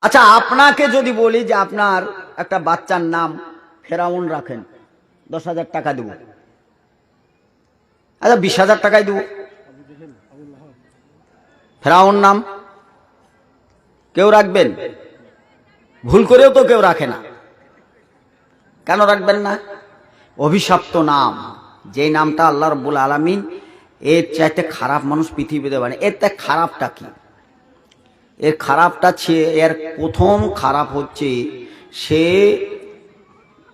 আচ্ছা, আপনাকে যদি বলি যে আপনার একটা বাচ্চার নাম ফেরাউন রাখেন, 10,000 টাকা দেব। আচ্ছা, 20,000 টাকায় দেব। ফেরাউন নাম কেউ রাখবেন? ভুল করেও তো কেউ রাখে না। কেন রাখবেন না? অভিশপ্ত নাম, যে নামটা আল্লাহ রাব্বুল আলামিন এর চাইতে খারাপ মানুষ পৃথিবীতে বানে। এর তে খারাপটা কি? এর খারাপটা এর প্রথম খারাপ হচ্ছে সে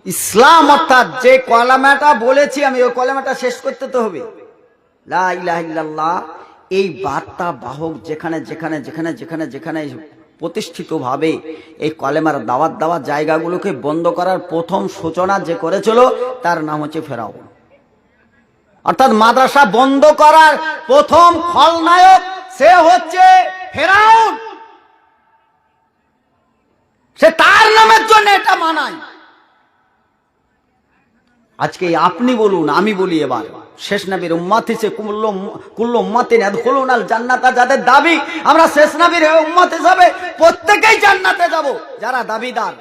ইসলাম, অর্থাৎ যে কলেমাটা বলেছি আমি, ওই কলেমাটা শেষ করতে তো হবে। লা ইলাহা ইল্লাল্লাহ, এই বার্তা বাহক যেখানে যেখানে যেখানে যেখানে যেখানে প্রতিষ্ঠিতভাবে এই কলেমার দাওয়াত দেওয়ার জায়গাগুলোকে বন্ধ করার প্রথম সূচনা যে করেছিল তার নাম হচ্ছে ফেরাউন। অর্থাৎ মাদ্রাসা বন্ধ করার প্রথম খলনায়ক সে হচ্ছে ফেরাউন। সে তার নামের জন্য এটা মানায়। আজকে আপনি বলুন, আমি বলি, এবার শেষ নবীর উম্মত হিসেবে কুল্লু উম্মাতিন ইয়াদখুলুনাল জান্নাতা, যাদের দাবি আমরা শেষ নবীর উম্মত হিসেবে প্রত্যেকেই জান্নাতে যাব, যারা দাবিদার,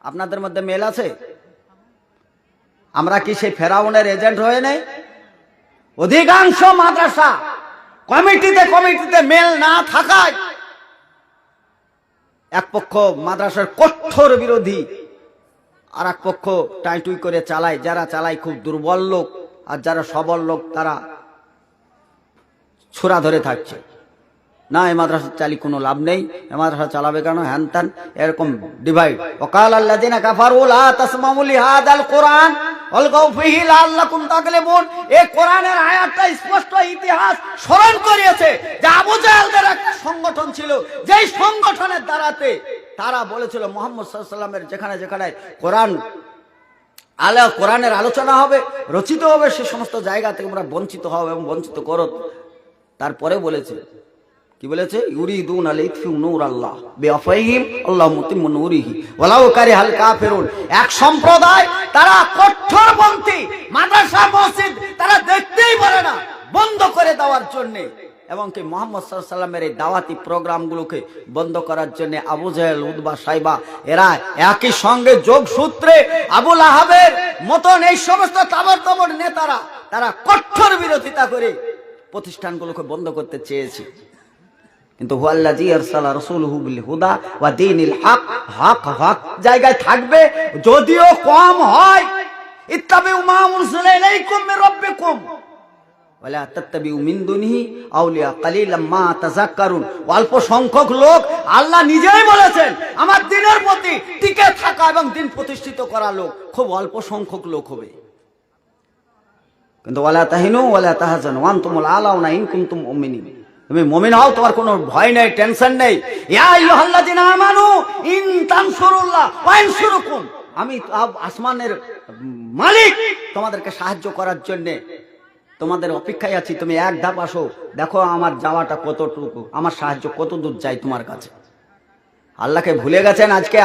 আপনাদের মধ্যে মেল আছে? আমরা কি সেই ফেরাউনের এজেন্ট হয়ে নেই? অধিকাংশ মাদ্রাসা কমিটিতে মেল না থাকায় এক পক্ষ মাদ্রাসার কঠোর বিরোধী, আর এক পক্ষ টাইটুই করে চালায়। যারা চালায় খুব দুর্বল লোক, আর যারা সবল লোক তারা ছোড়া ধরে থাকছে। না, এই মাদ্রাসা চালি কোনো লাভ নেই, এ মাদ্রাসা চালাবে কেন, হ্যান ত্যান, এরকম ডিভাইড। ওয়াকাল আল্লাযিনা কাফারু লা তাসমাউ লিহাযাল কুরআন ওয়ালগাউ ফীহি লাআল্লাকুম তাগলিবুন। এই কোরআনের আয়াতটা স্পষ্ট ইতিহাস স্মরণ করিয়েছে যে আবু জাহেলদের একটা সংগঠন ছিল, যেই সংগঠনের দ্বারাতে তারা বলেছিল মুহাম্মদ সাল্লাল্লাহু আলাইহি ওয়াসাল্লামের যেখানে যেখানে কোরআনের আলোচনা হবে, রচিত হবে, সে সমস্ত জায়গা থেকে আমরা বঞ্চিত হব এবং বঞ্চিত করো। তারপরে বলেছে, কি বলেছে? ইউরিদুনা লিতফিউ নূরাল্লাহ বিআফওয়াহিহিম আল্লাহু মুতিম্মু নূরিহি ওয়ালাউ কারিহাল কাফিরুন। এক সম্প্রদায়, তারা কঠোরপন্থী, মাদ্রাসা মসজিদ তারা দেখতেই পারে না, বন্ধ করে দেওয়ার জন্য, এবং কি মুহাম্মদ সাল্লাল্লাহু আলাইহি ওয়াসাল্লামের এই দাওয়াতি প্রোগ্রামগুলোকে বন্ধ করার জন্য আবু জাহেল, উতবা, সাইবা এরা একই সঙ্গে যোগসূত্রে আবু লাহাবের মতন এই সমস্ত তাবড় নেতারা তারা কঠোর বিরোধিতা করে প্রতিষ্ঠানগুলোকে বন্ধ করতে চেয়েছে। কিন্তু হুয়াল্লাযী আরসালা রাসূলুহু বিল হুদা ওয়া দীনিল হক, হক জায়গায় থাকবে, যদিও কম হয়। ইত্তাবিউ মা উনজিলা ইলাইকুম মির রাব্বিকুম ওয়ালা তাত্তাবিউ মিন দুনিহি আউলিয়া কালিলাম মা তাযাক্কারুন। অল্প সংখ্যক লোক, আল্লাহ নিজেই বলেছেন আমার দ্বীনের প্রতি টিকে থাকা এবং দ্বীন প্রতিষ্ঠিত করা লোক খুব অল্প সংখ্যক লোক হবে। কিন্তু ওয়ালা তাহিনু ওয়ালা তাহজানু ওয়া আনতুমুল আলাউনা ইন কুনতুম মুমিনিন। তুমি মুমিন হও, তোমার কোনো ভয় নেই, টেনশন নেই। ইয়া আইয়ুহাল্লাযিনা আমানু ইন তানসুরুল্লাহ ওয়া ইয়ানসুরুকুম। আমি আসমানের মালিক, তোমাদেরকে সাহায্য করার জন্য তোমাদের অপেক্ষায় আছি। তুমি এক ধাপ আসো, দেখো আমার যাওয়াটা কতটুকু, আমার সাহায্য কত দূর যায় তোমার কাছে। আল্লাহকে ভুলে গেছেন, আজকে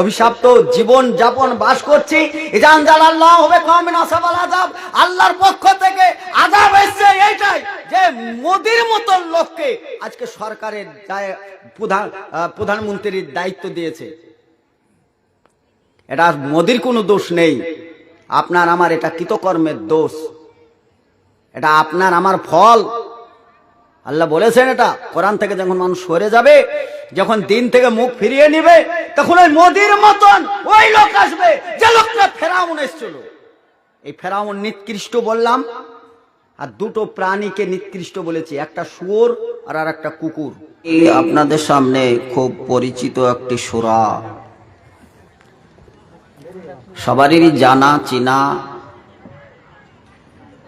অভিশপ্ত জীবন যাপন বাস করছি। ইজান জালাল্লাহ হবে কওমিন আসাবাল আযাব, আল্লাহর পক্ষ থেকে আযাব এসেছে। এইটাই যে মোদির মতন লোককে আজকে সরকারের প্রধানমন্ত্রীর দায়িত্ব দিয়েছে। এটা মোদির কোনো দোষ নেই, আপনার আমার এটা কৃতকর্মের দোষ, এটা আপনার আমার ফল। আল্লাহ বলেছেন এটা কোরআন থেকে যখন মানুষ সরে যাবে, যখন দিন থেকে মুখ ফিরিয়ে নিবে, তখন ওই মোদির মতন ওই লোক আসবে যে লোকটা ফেরাউন এসেছিল। এই ফেরাউন নিকৃষ্ট বললাম, আর দুটো প্রাণীকে নিকৃষ্ট বলেছি, একটা শুয়োর আর একটা কুকুর। এই আপনাদের সামনে খুব পরিচিত একটি সূরা, সবারই জানা চিনা,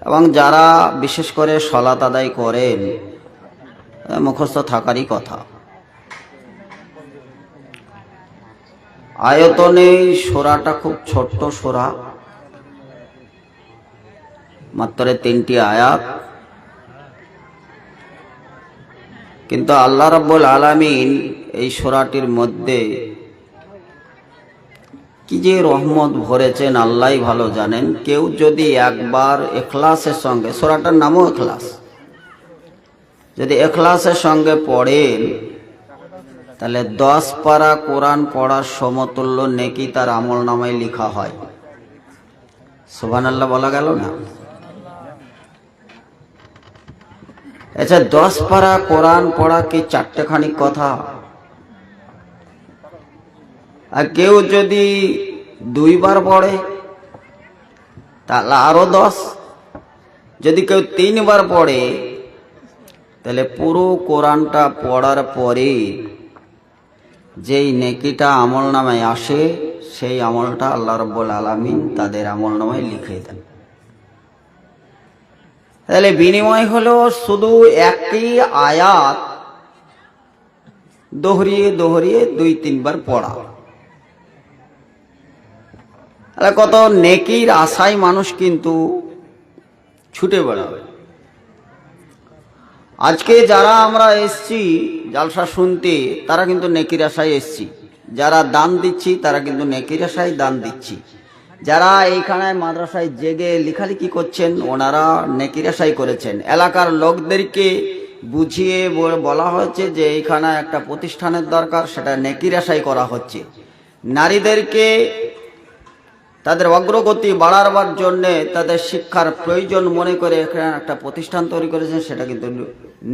এবং যারা বিশেষ করে সালাত আদায় করেন মুখস্থ থাকারই কথা। আয়তনে সূরাটা খুব ছোট্ট সূরা, মাত্র 3টি আয়াত, কিন্তু আল্লাহ রাব্বুল আলামিন এই সূরাটির মধ্যে কি যে রহমত ভরেছেন আল্লাহই ভালো জানেন। কেউ যদি একবার ইখলাসের সঙ্গে, সূরাটার নামও ইখলাস, যদি ইখলাসের সঙ্গে পড়েন তাহলে 10 পারা কোরআন পড়ার সমতুল্য নেকি তার আমল নামায় লেখা হয়। সুবহানাল্লাহ বলা গেল না? আচ্ছা, 10 পারা কোরআন পড়া কি চারটেখানি কথা? আর কেউ যদি 2 বার পড়ে তাহলে আরো 10, যদি কেউ 3 বার পড়ে তাহলে পুরো কোরআনটা পড়ার পরে যেই নেকিটা আমল নামায় আসে সেই আমলটা আল্লাহ রাব্বুল আলামিন তাদের আমল নামায় লিখে দেন। তাহলে বিনিময় হলো শুধু একই আয়াত দোহরিয়ে দোহরিয়ে 2-3 বার পড়া। তাহলে কত নেকির আশায় মানুষ কিন্তু ছুটে বেড়াবে। আজকে যারা আমরা এসছি জালসা শুনতে, তারা কিন্তু নেকির আশায় এসছি। যারা দান দিচ্ছি তারা কিন্তু নেকির আশায় দান দিচ্ছি। যারা এইখানে মাদ্রাসায় জেগে লেখালেখি করছেন ওনারা নেকির আশায় করেছেন। এলাকার লোকদেরকে বুঝিয়ে বলা হয়েছে যে এইখানে একটা প্রতিষ্ঠানের দরকার, সেটা নেকির আশায় করা হচ্ছে। নারীদেরকে তাদের অগ্রগতি বাড়াবার জন্যে তাদের শিক্ষার প্রয়োজন মনে করে এখানে একটা প্রতিষ্ঠান তৈরি করেছেন, সেটা কিন্তু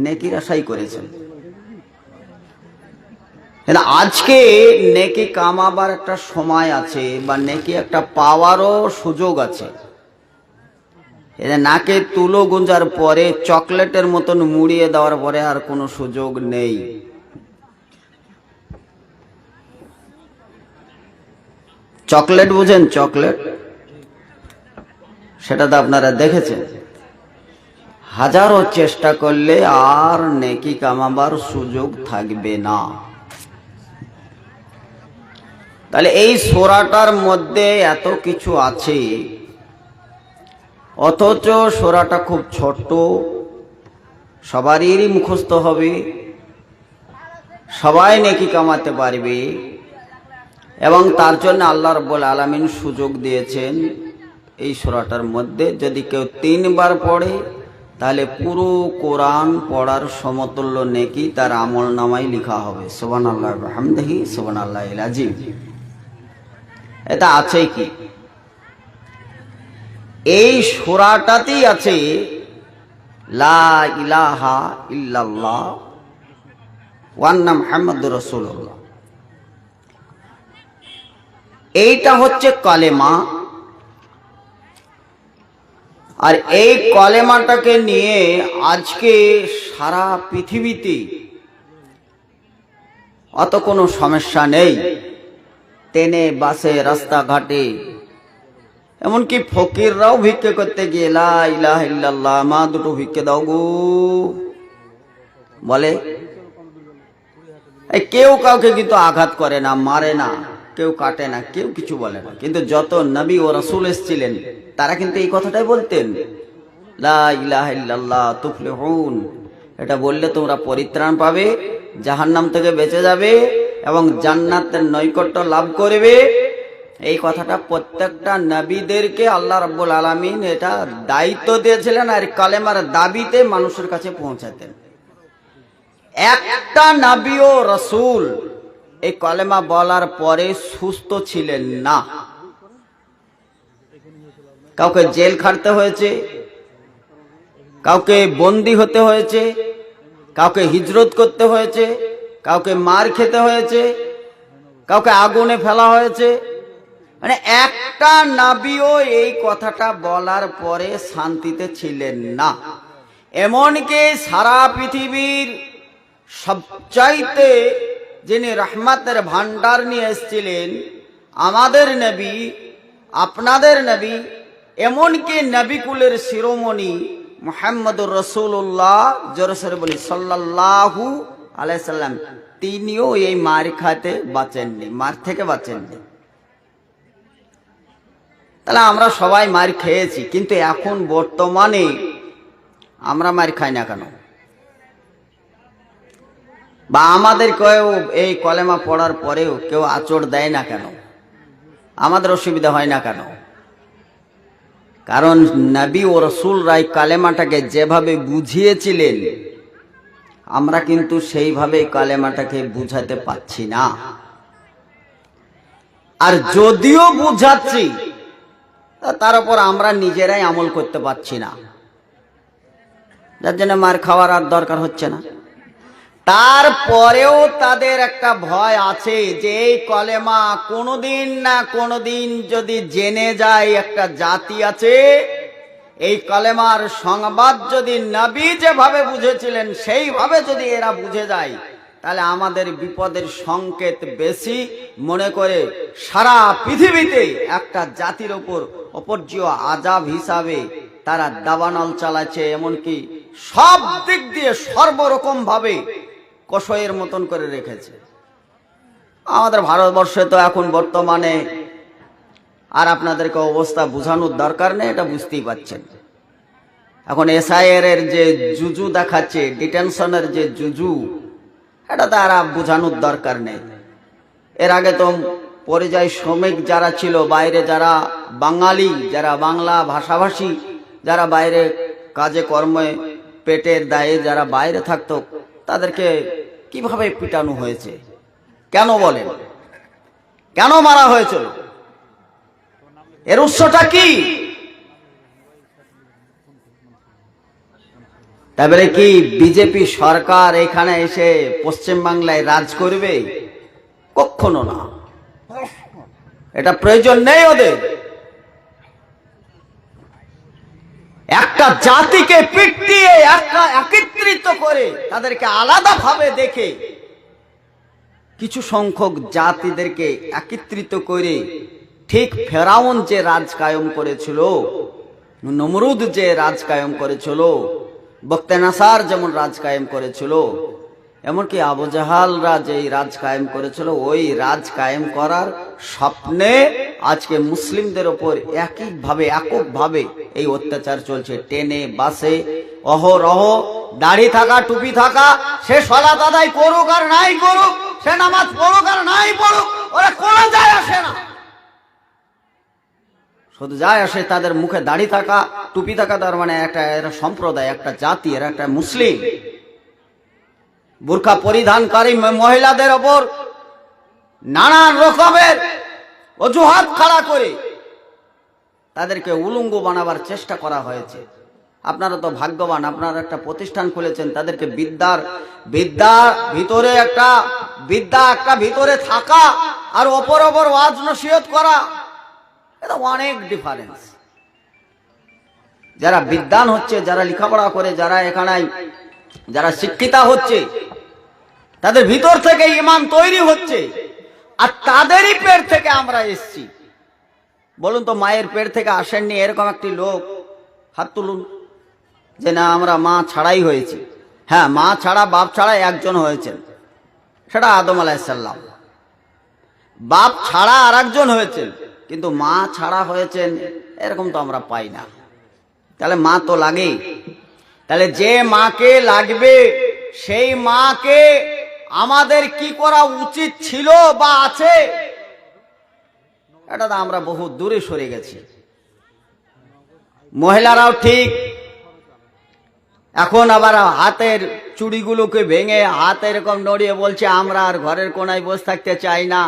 নেকির আশাই করেছেন। আজকে নেকি কামাবার একটা সময় আছে বা নেকি একটা পাওয়ারও সুযোগ আছে। নাকে তুলো গুঞ্জার পরে চকলেটের মতন মুড়িয়ে দেওয়ার পরে আর কোনো সুযোগ নেই। চকলেট বুঝেন? চকলেট সেটা তো আপনারা দেখেছেন। হাজারো চেষ্টা করলে আর নেকি কামাবার সুযোগ থাকবে না। তাহলে এই সূরাটার মধ্যে এত কিছু আছে, অথচ সূরাটা খুব ছোট, সবারই মুখস্থ হবে, সবাই নেকি কামাতে পারবে, এবং তার জন্য আল্লাহ রাব্বুল আলামিন সুযোগ দিয়েছেন এই সূরাটার মধ্যে যদি কেউ 3 বার পড়ে তাহলে পুরো কোরআন পড়ার সমতুল্য নেকি তার আমল নামায় লেখা হবে। সুবহানাল্লাহ ওয়া বিহামদিহি সুবহানাল্লাহিল আযীম। এটা আছে কি? এই সূরাটাতেই আছে লা ইলাহা ইল্লাল্লাহ ওয়া আন্না মুহাম্মাদুর রাসূলুল্লাহ। এইটা হচ্ছে কলেমা। আর এই কলেমাটাকে নিয়ে আজকে সারা পৃথিবীতে অত কোনো সমস্যা নেই। ট্রেনে, বাসে, রাস্তাঘাটে, এমনকি ফকিররাও ভিক্ষে করতে গিয়ে লা ইলাহা ইল্লাল্লাহ, মা দুটো ভিক্ষে দাও গো বলে। কেউ কাউকে কিন্তু আঘাত করে না, মারে না, কেউ কাটে না, কেউ কিছু বলে না। কিন্তু যত নবী ও রাসূল এসেছিলেন তারা কিন্তু এই কথাটাই বলতেন, লা ইলাহা ইল্লাল্লাহ তুফলিহুন। এটা বললে তোমরা পরিত্রাণ পাবে, জাহান্নাম থেকে বেঁচে যাবে এবং জান্নাতের নৈকট্য লাভ করবে। এই কথাটা প্রত্যেকটা নবীদেরকে আল্লাহ রাব্বুল আলামিন এটা দায়িত্ব দিয়েছিলেন আর কালেমার দাবিতে মানুষের কাছে পৌঁছাতেন। একটা নবী ও রাসূল এই কলেমা বলার পরে সুস্থ ছিলেন না। কাউকে জেল খাটতে হয়েছে, কাউকে বন্দী হতে হয়েছে, কাউকে হিজরত করতে হয়েছে, কাউকে মার খেতে হয়েছে, কাউকে আগুনে ফেলা হয়েছে। মানে একটা নবীও এই কথাটা বলার পরে শান্তিতে ছিলেন না। এমনকি সারা পৃথিবীর সবচাইতে যিনি রহমতের ভান্ডার নিয়ে এসেছিলেন আমাদের নবী, আপনাদের নবী, এমনকি নবীকুলের শিরোমণি মুহাম্মদুর রাসূলুল্লাহ জোরে বলি সাল্লাল্লাহু আলাইহি সাল্লাম, তিনিও এই মার খাতে বাঁচেননি, মার থেকে বাঁচেননি। তাহলে আমরা সবাই মার খেয়েছি, কিন্তু এখন বর্তমানে আমরা মার খাই না কেন? বা আমাদের কেউ এই কলেমা পড়ার পরেও কেউ আঁচড় দেয় না কেন? আমাদের অসুবিধা হয় না কেন? কারণ নবী ও রাসূলরা এই কালেমাটাকে যেভাবে বুঝিয়েছিলেন আমরা কিন্তু সেইভাবে কালেমাটাকে বুঝাতে পাচ্ছি না। আর যদিও বুঝাচ্ছি তার উপর আমরা নিজেরাই আমল করতে পারছি না, যার জন্য মার খাওয়ার আর দরকার হচ্ছে না। তারপরেও তাদের একটা ভয় আছে যে এই কলেমা কোনোদিন না কোনোদিন যদি জেনে যায় একটা জাতি আছে, এই কলেমার সংবাদ যদি নবী যেভাবে বুঝেছিলেন সেইভাবে যদি এরা বুঝে যায়, তাহলে আমাদের বিপদের সংকেত বেশি মনে করে সারা পৃথিবীতে একটা জাতির ওপর অপর্যায় আযাব হিসাবে তারা দাবানল চালাচ্ছে, এমনকি সব দিক দিয়ে সর্বরকম ভাবে কষয়ের মতন করে রেখেছে। আমাদের ভারতবর্ষে তো এখন বর্তমানে আর আপনাদেরকে অবস্থা বোঝানোর দরকার নেই, এটা বুঝতেই পারছেন। এখন এসআইআর এর যে জুজু দেখাচ্ছে, ডিটেনশনের যে জুজু, এটা তো আর বোঝানোর দরকার নেই। এর আগে তো পরিযায়ী শ্রমিক যারা ছিল বাইরে, যারা বাঙালি, যারা বাংলা ভাষাভাষী, যারা বাইরে কাজে কর্মে পেটের দায়ে যারা বাইরে থাকতো, তাদেরকে কিভাবে পিটানো হয়েছে, কেন বলেন, কেন মারা হয়েছিল, এর উৎসটা কি? তারপরে কি বিজেপি সরকার এখানে এসে পশ্চিম বাংলায় রাজ করবে? কখনো না, এটা প্রয়োজন নেই ওদের। একটা জাতিকে পিটিয়ে একটা একত্রিত করে তাদেরকে আলাদা ভাবে দেখে কিছু সংখ্যক জাতিদেরকে একত্রিত করে ঠিক ফেরাউন যে রাজ কায়েম করেছিল, নমরুদ যে রাজ কায়েম করেছিল, বখতে নাসার যেমন রাজ কায়েম করেছিল, এমনকি আবু জাহালরা যে রাজ কায়েম করেছিল, ওই রাজ কায়েম করার স্বপ্নে আজকে মুসলিমদের ওপর এককভাবে এই অত্যাচার চলছে। ট্রেনে, বাসে, অহরহ দাড়ি থাকা, টুপি থাকা, সে সালাত আদায় করুক আর নাই করুক, সে নামাজ পড়ুক আর নাই পড়ুক, ওরা কোনো যায় আসে না। শুধু যায় আসে তাদের মুখে দাড়ি থাকা, টুপি থাকা, তার মানে একটা এরা সম্প্রদায়, একটা জাতি, এরা একটা মুসলিম। বুরকা পরিধানকারী মহিলাদের ওপর নানান রকমের অজুহাত খাড়া করে তাদেরকে উলঙ্গ বানাবার চেষ্টা করা হয়েছে। আপনারা তো ভাগ্যবান, আপনারা একটা প্রতিষ্ঠান খুলেছেন, তাদেরকে বিদ্যার ভিতরে একটা ভিতরে থাকা আর অপর ওয়াজ নসিহত করা, এটা অনেক ডিফারেন্স। যারা বিদ্বান হচ্ছে, যারা লেখাপড়া করে, যারা এখানে যারা শিক্ষিতা হচ্ছে, তাদের ভিতর থেকে ঈমান তৈরি হচ্ছে, আর তাদেরই পেট থেকে আমরা এসছি। বলুন তো, মায়ের পেট থেকে আসেননি এরকম একটি লোক হাত তুলুন যে না আমরা মা ছাড়াই হয়েছে। হ্যাঁ, মা ছাড়া বাপ ছাড়া একজন হয়েছেন, সেটা আদম আলাইহিস সালাম। বাপ ছাড়া আর একজন হয়েছেন, কিন্তু মা ছাড়া হয়েছেন এরকম তো আমরা পাই না। তাহলে মা তো লাগে। তাহলে যে মাকে লাগবে সেই মাকে আমাদের কি করা উচিত ছিল বা আছে, এটা তো আমরা বহু দূরে সরে গেছি। মহিলারাও ঠিক এখন আবার হাতের চুড়িগুলোকে ভেঙে হাত এরকম নড়িয়ে বলছে আমরা আর ঘরের কোনায় বসে থাকতে চাই না,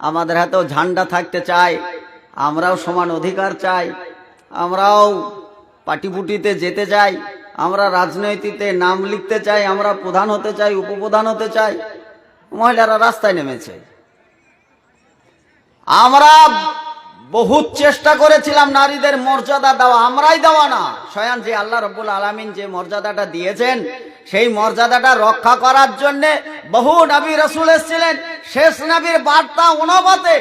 আমাদের হাতেও ঝান্ডা থাকতে চাই, আমরাও সমান অধিকার চাই, আমরাও পাটিপুটিতে যেতে চাই, আমরা রাজনীতিতে নাম লিখতে চাই, আমরা প্রধান হতে চাই, উপপ্রধান হতে চাই। মহিলারা রাস্তায় নেমেছে। আমরা বহুত চেষ্টা করেছিলাম নারীদের মর্যাদা দেওয়া, আমরাই দেওয়া না, স্বয়ং যে আল্লাহ রাব্বুল আলামিন যে মর্যাদাটা দিয়েছেন সেই মর্যাদাটা রক্ষা করার জন্য বহু নবী রাসূল এসেছিলেন। শেষ নবীর বার্তা অনুপাতে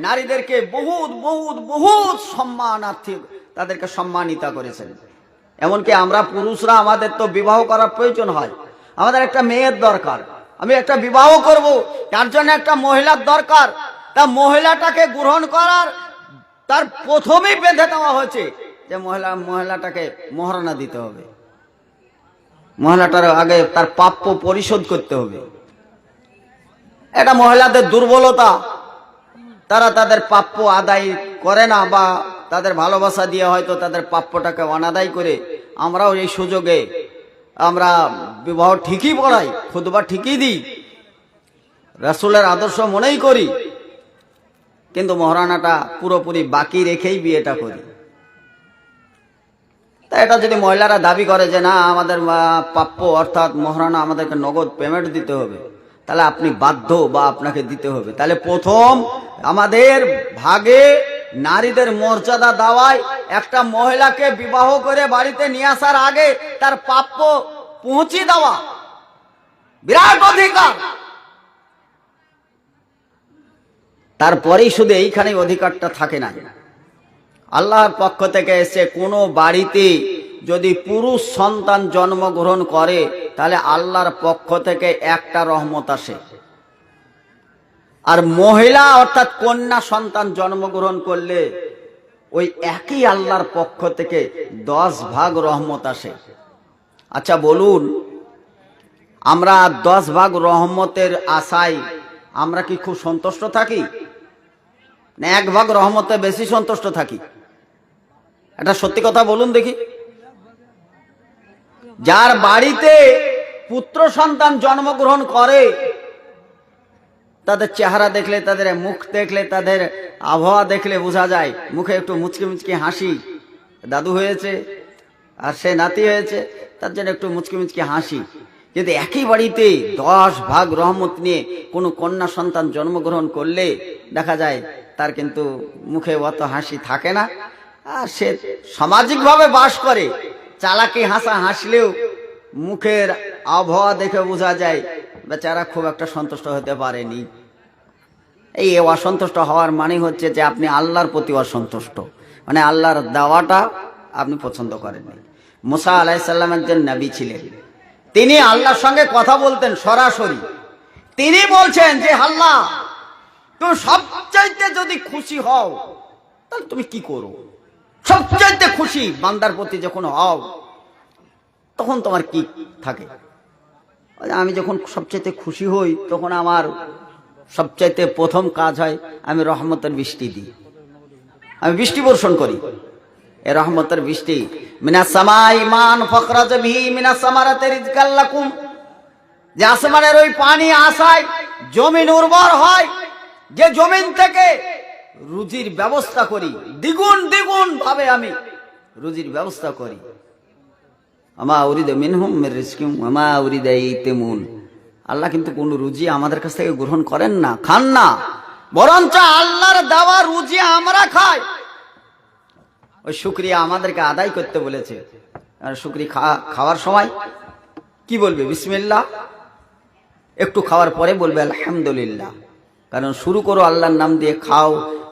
নারীদেরকে বহুত বহুত বহুত সম্মানার্থী তাদেরকে সম্মানিত করেছেন। এমনকি আমরা পুরুষরা, আমাদের তো বিবাহ করার প্রয়োজন হয়, আমাদের একটা মেয়ের দরকার, আমি একটা বিবাহ করব, তার জন্য একটা মহিলার দরকার। তা মহিলাটাকে গ্রহণ করার তার প্রথমেই বেঁধে দেওয়া হয়েছে যে মহিলাটাকে মহারণা দিতে হবে, মহিলাটার আগে তার প্রাপ্য পরিশোধ করতে হবে। এটা মহিলাদের দুর্বলতা, তারা তাদের প্রাপ্য আদায় করে না, বা তাদের ভালোবাসা দিয়ে হয়তো তাদের প্রাপ্যটাকে অনাদায় করে। আমরাও এই সুযোগে আমরা বিবাহ ঠিকই পড়াই, খুতবা ঠিকই দিই, রাসূলের আদর্শ মনেই করি, কিন্তু মহারানাটা পুরোপুরি বাকি রেখেই বিয়েটা করি। তা এটা যদি মহিলারা দাবি করে যে না আমাদের প্রাপ্য অর্থাৎ মহারানা আমাদেরকে নগদ পেমেন্ট দিতে হবে, তাহলে আপনি বাধ্য বা আপনাকে দিতে হবে। তাহলে প্রথম আমাদের ভাগে নারীদের মর্যাদা দেওয়ায় একটা মহিলাকে বিবাহ করে বাড়িতে নিয়ে আসার আগে তার প্রাপ্য পৌঁছে দেওয়া বিরাট অধিকার। তারপরেই শুধু এইখানেই অধিকারটা থাকে না, আল্লাহর পক্ষ থেকে এসে কোনো বাড়িতে যদি পুরুষ সন্তান জন্মগ্রহণ করে তাহলে আল্লাহর পক্ষ থেকে একটা রহমত আসে, আর মহিলা অর্থাৎ কন্যা সন্তান জন্মগ্রহণ করলে ওই একই আল্লাহর পক্ষ থেকে 10 ভাগ রহমত আসে। আচ্ছা বলুন, আমরা 10 ভাগ রহমতের আশায় আমরা কি খুব সন্তুষ্ট থাকি না 1 ভাগ রহমতে বেশি সন্তুষ্ট থাকি? এটা সত্যি কথা বলুন দেখি। যার বাড়িতে পুত্র সন্তান জন্মগ্রহণ করে তাদের চেহারা দেখলে, তাদের মুখ দেখলে, তাদের আবহাওয়া দেখলে বোঝা যায়, মুখে একটু মুচকি মুচকি হাসি, দাদু হয়েছে আর সে নাতি হয়েছে, তার জন্য একটু মুচকি মুচকি হাসি। কিন্তু একই বাড়িতে 10 ভাগ রহমত নিয়ে কোনো কন্যা সন্তান জন্মগ্রহণ করলে দেখা যায় তার কিন্তু মুখে অত হাসি থাকে না, আর সে সামাজিকভাবে বাস করে, চালাকি হাসা হাসলেও মুখের আবহাওয়া দেখে বোঝা যায় বেচারা খুব একটা সন্তুষ্ট হতে পারেনি। এই অসন্তুষ্ট হওয়ার মানে হচ্ছে যে আপনি আল্লাহর প্রতি অসন্তুষ্ট, মানে আল্লাহর দেওয়াটা আপনি পছন্দ করেননি। মুসা আলাইহিস সালামের যে নবী ছিলেন, তিনি আল্লাহর সঙ্গে কথা বলতেন সরাসরি। তিনি বলছেন যে আল্লাহ তুমি সবচাইতে যদি খুশি হও তাহলে তুমি কি করো? সবচাইতে খুশি বান্দার প্রতি যখন হও তখন তোমার কি থাকে? আমি যখন সবচাইতে খুশি হই তখন আমার সবচাইতে প্রথম কাজ হয় আমি রহমতের বৃষ্টি দিই, আমি বৃষ্টি বর্ষণ করি। এ রহমতের বৃষ্টি মিনাস সামাই মান ফাখরাজ বিহি মিনাস সামারাতি রিজকাল লাকুম, যে আসমানের ওই পানি আসায় জমিন উর্বর হয়, যে জমিন থেকে রুজির ব্যবস্থা করি, দ্বিগুণ দ্বিগুণ ভাবে আমি রুজির ব্যবস্থা করি। আমা উরিদা মিনহুম মির রিজকিম আমা উরিদা ইতিমুন। আল্লাহ কিন্তু কোন রুজি আমাদের কাছ থেকে গ্রহণ করেন না, খান না, বরঞ্চ আল্লাহর দেওয়া রুজি আমরা খাই। ওই শুকরিয়া আমাদেরকে আদায় করতে বলেছে। আর শুকরিয়া খাওয়ার সময় কি বলবে? বিসমিল্লাহ। একটু খাওয়ার পরে বলবে আলহামদুলিল্লাহ। কারণ শুরু করো আল্লাহর নাম দিয়ে, খাও,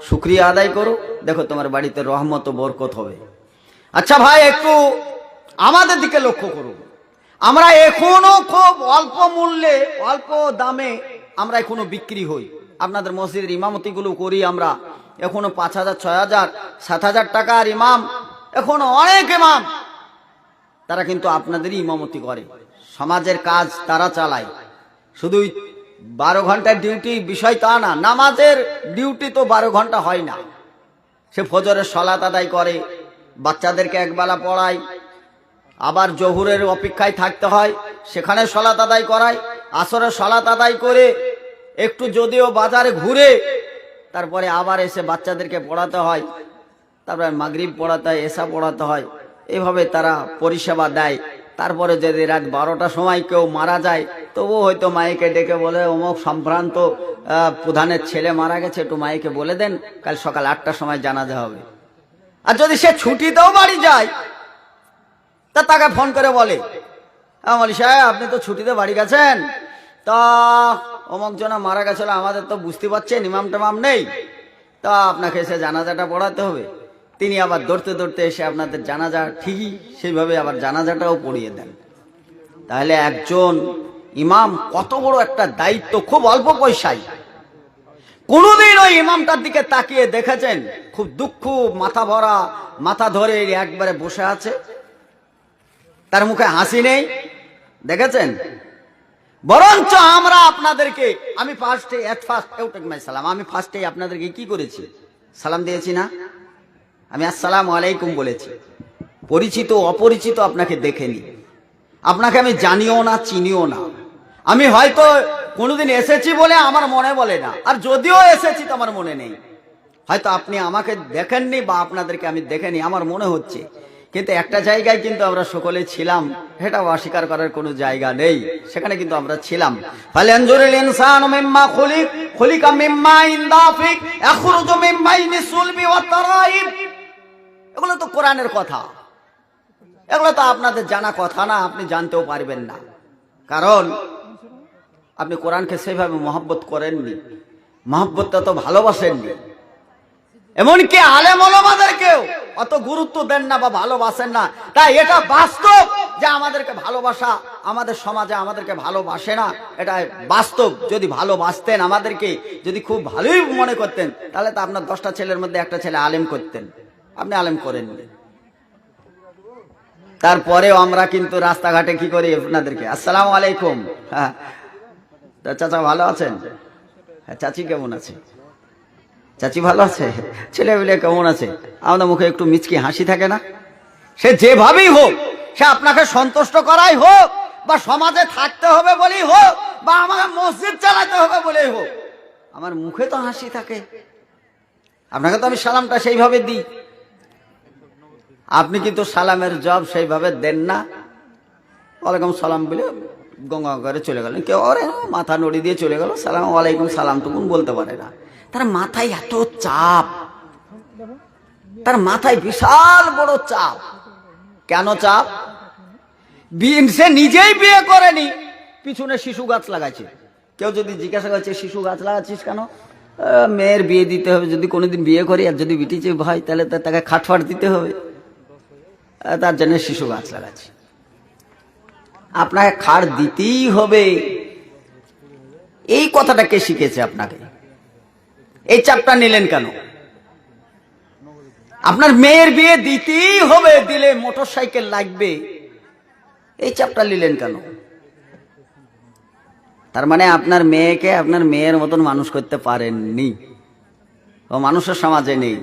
শুকরিয়া আদায় করো, দেখো তোমার বাড়িতে রহমত ও বরকত হবে। আচ্ছা ভাই, একটু আমাদের দিকে লক্ষ্য করুন। আমরা এখনো খুব অল্প মূল্যে, অল্প দামে আমরা এখনো বিক্রি হই। আপনাদের মসজিদের ইমামতিগুলো করি আমরা, এখনো 5,000, 6,000, 7,000 টাকার ইমাম, এখনো অনেক ইমাম তারা কিন্তু আপনাদেরই ইমামতি করে, সমাজের কাজ তারা চালায়। শুধুই 12 ঘন্টার ডিউটি বিষয় তা না, নামাজের ডিউটি তো 12 ঘন্টা হয় না। সে ফজরের সালাত আদায় করে, বাচ্চাদেরকে একবেলা পড়ায়, আবার জোহরের অপেক্ষায় থাকতে হয়, সেখানে সালাত আদায় করায়, আসরের সালাত আদায় করে একটু যদিও বাজারে ঘুরে তারপরে আবার এসে বাচ্চাদেরকে পড়াতে হয়, তারপরে মাগরিব পড়াতে হয়, এশা পড়াতে হয়। এভাবে তারা পরিষেবা দেয়। তারপরে যদি রাত 12টার সময় কেউ মারা যায় তবুও হয়তো মাইকে ডেকে বলে অমুক সম্ভ্রান্ত প্রধানের ছেলে মারা গেছে, একটু মাইকে বলে দেন, কাল সকাল 8টার সময় জানাজা হবে। আর যদি সে ছুটিতেও বাড়ি যায় তা তাকে ফোন করে বলে, মৌলভী সাহেব আপনি তো ছুটিতে বাড়ি গেছেন, তা অমুক জনা মারা গেছিল, আমাদের তো বুঝতে পারছেন ইমাম টেমাম নেই, তা আপনাকে এসে জানাজাটা পড়াতে হবে। তিনি আবার দৌড়তে দৌড়তে এসে আপনাদের জানাজা ঠিকই সেইভাবে আবার জানাজাটাও পড়িয়ে দেন। তাহলে একজন ইমাম কত বড় একটা দায়িত্ব, খুব অল্প পয়সায়। কোনদিন ওই ইমামটার দিকে তাকিয়ে দেখেছেন খুব দুঃখ মাথা ভরা, মাথা ধরে একবারে বসে আছে, তার মুখে হাসি নেই? দেখেছেন? বরঞ্চ আমরা আপনাদেরকে, আমি ফার্স্টে আপনাদেরকে কি করেছি? সালাম দিয়েছি না? আমি আসসালামু আলাইকুম বলেছি। পরিচিত অপরিচিত আপনাকে দেখেনি। আপনাকে আমি জানিও না, চিনিও না। আমি হয়তো কোনোদিন এসেছি বলে আমার মনে বলে না, আর যদিও এসেছি তো আমার মনে নেই। হয়তো আপনি আমাকে দেখেননি বা আপনাদেরকে আমি দেখেনি, আমার মনে হচ্ছে। কিন্তু একটা জায়গায় কিন্তু আমরা সকলে ছিলাম, সেটাও অস্বীকার করার কোনো জায়গা নেই, সেখানে কিন্তু আমরা ছিলাম। ফালানজুরিল ইনসানু মিম্মা খুলিকা মিম্মা ইনদাফিক ইয়াখরুজু মিন বাইনি সুলবি ওয়াত তারাইব। এগুলো তো কোরআনের কথা, এগুলো তো আপনাদের জানা কথা না, আপনি জানতেও পারবেন না, কারণ আপনি কোরআনকে সেভাবে মহব্বত করেননি, মহব্বতটা তো ভালোবাসেননি। এমনকি আলেম ওলামাদেরকেও অত গুরুত্ব দেন না বা ভালোবাসেন না। তাই এটা বাস্তব যে আমাদেরকে ভালোবাসা, আমাদের সমাজে আমাদেরকে ভালোবাসে না, এটা বাস্তব। যদি ভালোবাসতেন, আমাদেরকে যদি খুব ভালোই মনে করতেন, তাহলে তো আপনার 10টা ছেলের মধ্যে একটা ছেলে আলেম করতেন। আপনি আলেম করেননি। তারপরেও আমরা কিন্তু রাস্তাঘাটে কি করি আপনাদেরকে আসসালামু আলাইকুম, হ্যাঁ চাচা ভালো আছেন, হ্যাঁ চাচি কেমন আছে, চাচি ভালো আছে, ছেলেমেয়ে কেমন আছে, আমাদের মুখে একটু মিচকি হাসি থাকে না? সে যেভাবেই হোক, সে আপনাকে সন্তুষ্ট করাই হোক, বা সমাজে থাকতে হবে বলেই হোক, বা আমাকে মসজিদ চালাতে হবে বলেই হোক, আমার মুখে তো হাসি থাকে। আপনাকে তো আমি সালামটা সেইভাবে দিই, আপনি কিন্তু সালামের জবাব সেইভাবে দেন না। ওয়ালাইকুম সালাম বলে গঙ্গা করে চলে গেলেন, কেউ ওরে মাথা নড়ি দিয়ে চলে গেল, সালাম ওয়ালাইকুম সালাম টুকুন বলতে পারে না। তার মাথায় এত চাপ, তার মাথায় বিশাল বড় চাপ। কেন চাপ? সে নিজেই বিয়ে করেনি, পিছনে শিশু গাছ লাগাইছে। কেউ যদি জিজ্ঞাসা করছে শিশু গাছ লাগাচ্ছিস কেন, মেয়ের বিয়ে দিতে হবে, যদি কোনোদিন বিয়ে করি আর যদি বিটিছে ভাই, তাহলে তাকে খাটফাট দিতে হবে, তার জন্য শিশু গাছ লাগাচ্ছি। আপনাকে খাট দিতেই হবে, এই কথাটা কে শিখেছে আপনাকে? এই চাপটা নিলেন কেন? আপনার মেয়ের বিয়ে দিতেই হবে, দিলে মোটর সাইকেল লাগবে, এই চাপটা নিলেন কেন? তার মানে আপনার মেয়েকে আপনার মেয়ের মতন মানুষ করতে পারেননি, ও মানুষের সমাজে নেই,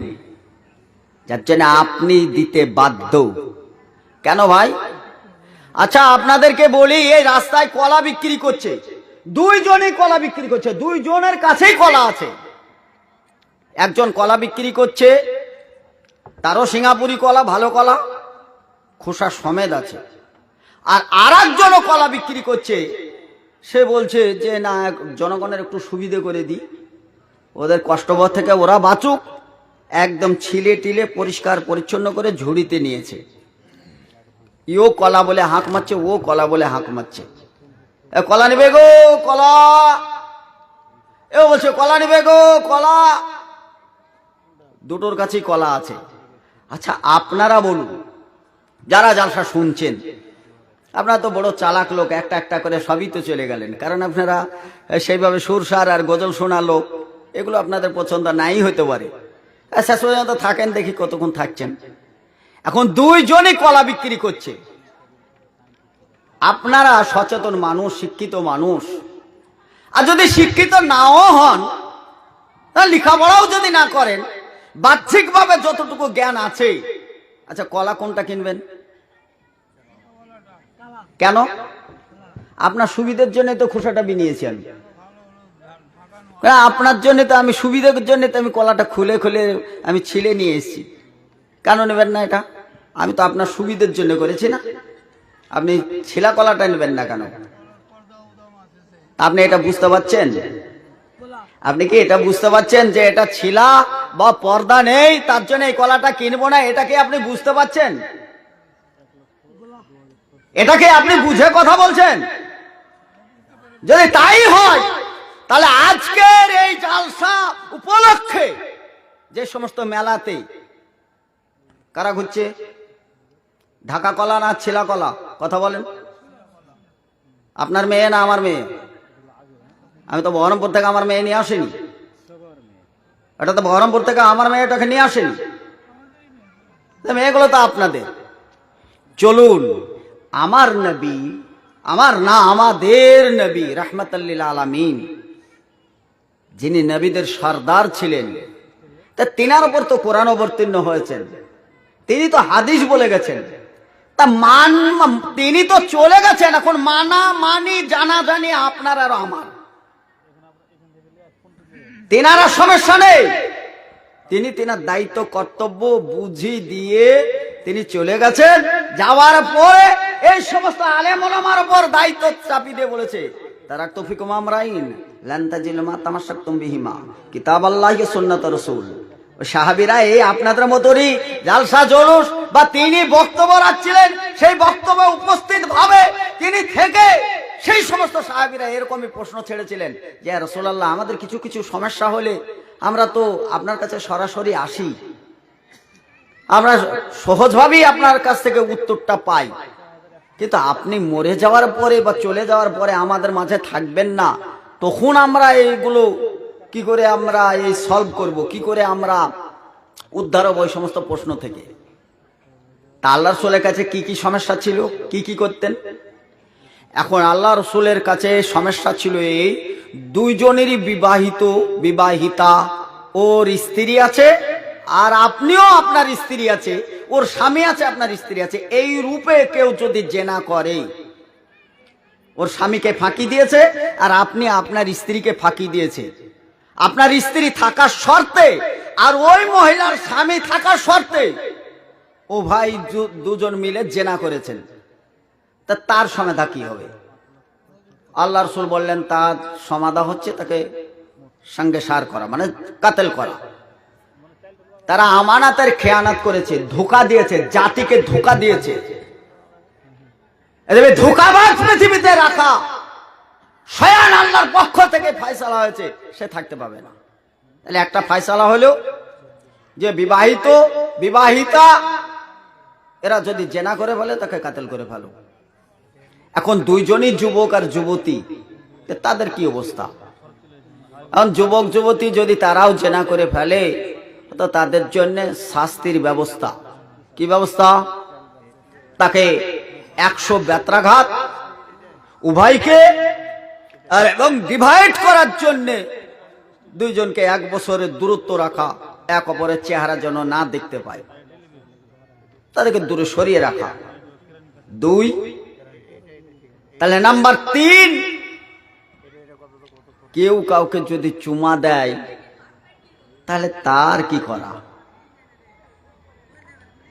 যার জন্য আপনি দিতে বাধ্য। কেন ভাই? আচ্ছা আপনাদেরকে বলি, এই রাস্তায় কলা বিক্রি করছে, দুইজনই কলা বিক্রি করছে, দুইজনের কাছেই কলা আছে। একজন কলা বিক্রি করছে, তারও সিঙ্গাপুরি কলা, ভালো কলা, খোসা সমেত আছে। আর আরেকজনও কলা বিক্রি করছে, সে বলছে যে না, জনগণের একটু সুবিধে করে দিই, ওদের কষ্টবোধ থেকে ওরা বাঁচুক, একদম ছিলে টিলে পরিষ্কার পরিচ্ছন্ন করে ঝুড়িতে নিয়েছে। ও কলা বলে হাঁক মারছে, ও কলা বলে হাঁক মারছে, কলা নিবে গো কলা, এও বলছে কলা নিবে গো কলা, দুটোর কাছেই কলা আছে। আচ্ছা আপনারা বলুন, যারা জালসা শুনছেন, আপনারা তো বড় চালাক লোক, একটা একটা করে সবই তো চলে গেলেন, কারণ আপনারা সেইভাবে সুরসার আর গজল শোনা লোক, এগুলো আপনাদের পছন্দ নাই হতে পারে। শেষ পর্যন্ত থাকেন, দেখি কতক্ষণ থাকছেন। এখন দুইজনই কলা বিক্রি করছে। আপনারা সচেতন মানুষ, শিক্ষিত মানুষ, আর যদি শিক্ষিত নাও হন, লেখাপড়াও যদি না করেন, বাহ্যিকভাবে যতটুকু জ্ঞান আছে, আচ্ছা কলা কোনটা কিনবেন? কেন? আপনার সুবিধার জন্য তো খোসাটা বিনিয়েছি আমি, আপনার জন্য তো আমি, সুবিধার জন্য তো আমি কলাটা খুলে খুলে আমি ছিলে নিয়ে এসেছি। কেন নেবেন না এটা? আমি তো আপনার সুবিধার জন্য করেছি না, আপনি ছিলা কলাটা নেবেন না কেন? আপনি এটা বুঝতে পারছেন? আপনি কি এটা বুঝতে পারছেন যে এটা ছিলা বা পর্দা নেই, তার জন্য এই কলাটা কিনবো না? এটাকে আপনি বুঝতে পারছেন? এটাকে আপনি বুঝে কথা বলছেন? যদি তাই হয়, তাহলে আজকের এই জালসা উপলক্ষে যে সমস্ত মেলাতে কারা ঘুরছে, ঢাকা কলা না ছিলা কলা? কথা বলেন। আপনার মেয়ে না আমার মেয়ে? আমি তো বহরমপুর থেকে আমার মেয়ে নিয়ে আসিনি, এটা তো বহরমপুর থেকে আমার মেয়েটাকে নিয়ে আসেনি, মেয়েগুলো তো আপনাদের। চলুন, আমার নবী, আমার না আমাদের নবী রাহমাতুল লিল আলামিন, যিনি নবীদের সর্দার ছিলেন, তা তিনার উপর তো কোরআন অবতীর্ণ হয়েছেন, তিনি তো হাদিস বলে গেছেন, তা তিনি তো চলে গেছেন, এখন মানা মানি জানা জানি আপনার আর আমার, তেনারা সমস্যা নেই। তিনি তেনার দায়িত্ব কর্তব্য বুঝি দিয়ে তিনি চলে গেছেন। যাওয়ার পরে এই সমস্ত আলেম ওলামার উপর দায়িত্ব চাপিয়ে দিয়ে বলেছে, তারাকতু ফিকুম আমরাইন লান তাজিদু মা তামাসসাকতুম বিহিমা কিতাবাল্লাহি ওয়া সুন্নাত রাসূল। সাহাবীরা এই আপনাদের মতই জালসা জুলুস বা তিনি বক্তব্য রাখছিলেন, সেই বক্তব্যে উপস্থিত ভাবে তিনি থেকে সেই সমস্ত সাহাবীরা এরকমই প্রশ্ন ছেড়েছিলেন যে ইয়া রাসূলুল্লাহ, আমাদের কিছু কিছু সমস্যা হলে আমরা তো আপনার কাছে সরাসরি আসি, আমরা সহজভাবেই আপনার কাছ থেকে উত্তরটা পাই, কিন্তু আপনি মরে যাওয়ার পরে বা চলে যাওয়ার পরে আমাদের মাঝে থাকবেন না, তখন আমরা এইগুলো কি করে আমরা এই সলভ করব, কি করে আমরা উদ্ধার হব ওই সমস্ত প্রশ্ন থেকে। তা আল্লাহ রসুলের কাছে কি কি সমস্যা ছিল, কি কি করতেন? এখন আল্লাহ রসুলের কাছে সমস্যা ছিল এই, দুইজনেরই বিবাহিতা, ওর স্ত্রী আছে আর আপনিও আপনার স্ত্রী আছে, ওর স্বামী আছে আপনার স্ত্রী আছে, এই রূপে কেউ যদি জেনা করে, ওর স্বামীকে ফাঁকি দিয়েছে আর আপনি আপনার স্ত্রীকে ফাঁকি দিয়েছে, আপনার স্ত্রী থাকার শর্তে আর ওই মহিলার স্বামী থাকার শর্তে ও ভাই দুজন মিলে জেনা করেছেন, তা তার সমাধা কি হবে? আল্লাহ রসুল বললেন তার সমাধা হচ্ছে তাকে সঙ্গে সার করা, মানে কাতেল করা। তারা আমানাতের খেয়ানত করেছে, ধোঁকা দিয়েছে, জাতিকে ধোঁকা দিয়েছে। ধোঁকাবাজ পৃথিবীতে রাখা স্বয়ং আল্লাহর পক্ষ থেকে ফয়সালা হয়েছে, সে থাকতে পাবে না। তাহলে একটা ফয়সালা হলো যে বিবাহিতা এরা যদি জেনা করে ফেলে তাকে কাতেল করে ফেলো। এখন দুইজনই যুবক আর যুবতী, তাদের কি অবস্থা? এখন যুবক যুবতী যদি তারাও জেনা করে ফেলে তো তাদের জন্য শাস্তির ব্যবস্থা। কি ব্যবস্থা? তাকে 100 বেত্রাঘাত উভয়কে, আর এবং ডিভাইড করার জন্য দুইজনকে 1 বছরের দূরত্ব রাখা, এক অপরের চেহারা যেন না দেখতে পায়, তাদেরকে দূরে সরিয়ে রাখা। 2, তাহলে নাম্বার 3, কেউ কাউকে যদি চুমা দেয় তাহলে তার কি করা?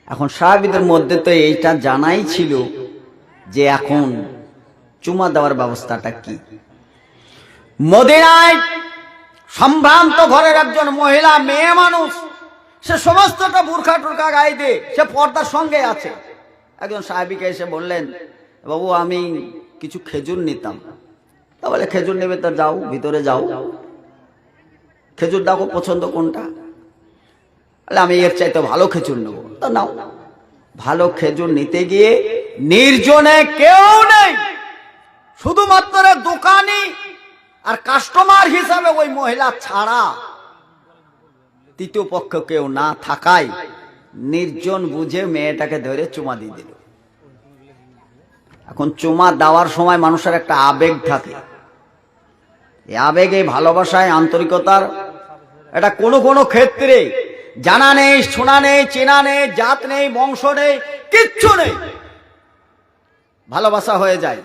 এখন সাহাবীদের মধ্যে তো এইটা জানাই ছিল যে এখন চুমা দেওয়ার ব্যবস্থাটা কি। মদিনায় সম্ভ্রান্ত ঘরের একজন মহিলা, মেয়ে মানুষ, সে সমস্তটা বুরখা টুরখা গায়ে দিয়ে সে পর্দার সঙ্গে আছে। একজন সাহাবীকে এসে বললেন, বাবু আমি কিছু খেজুর নিতাম। তা বলে খেজুর নেবে তো যাও, ভিতরে যাও, খেজুর দেখো পছন্দ কোনটা। আমি এর চাইতে ভালো খেজুর নেবো। তা নাও। ভালো খেজুর নিতে গিয়ে নির্জনে, কেউ নেই, শুধুমাত্র দোকানি আর কাস্টমার হিসাবে ওই মহিলা ছাড়া তৃতীয় পক্ষ কেউ না থাকায় নির্জন বুঝে মেয়েটাকে ধরে চুমা দিয়ে দিল। এখন চুমা দেওয়ার সময় মানুষের একটা আবেগ থাকে, এই আবেগ, এই ভালোবাসায়, আন্তরিকতার এটা কোনো কোনো ক্ষেত্রে জানা নেই, শোনা নেই, চেনা নেই, জাত নেই, বংশ নেই, কিচ্ছু নেই, ভালোবাসা হয়ে যায়।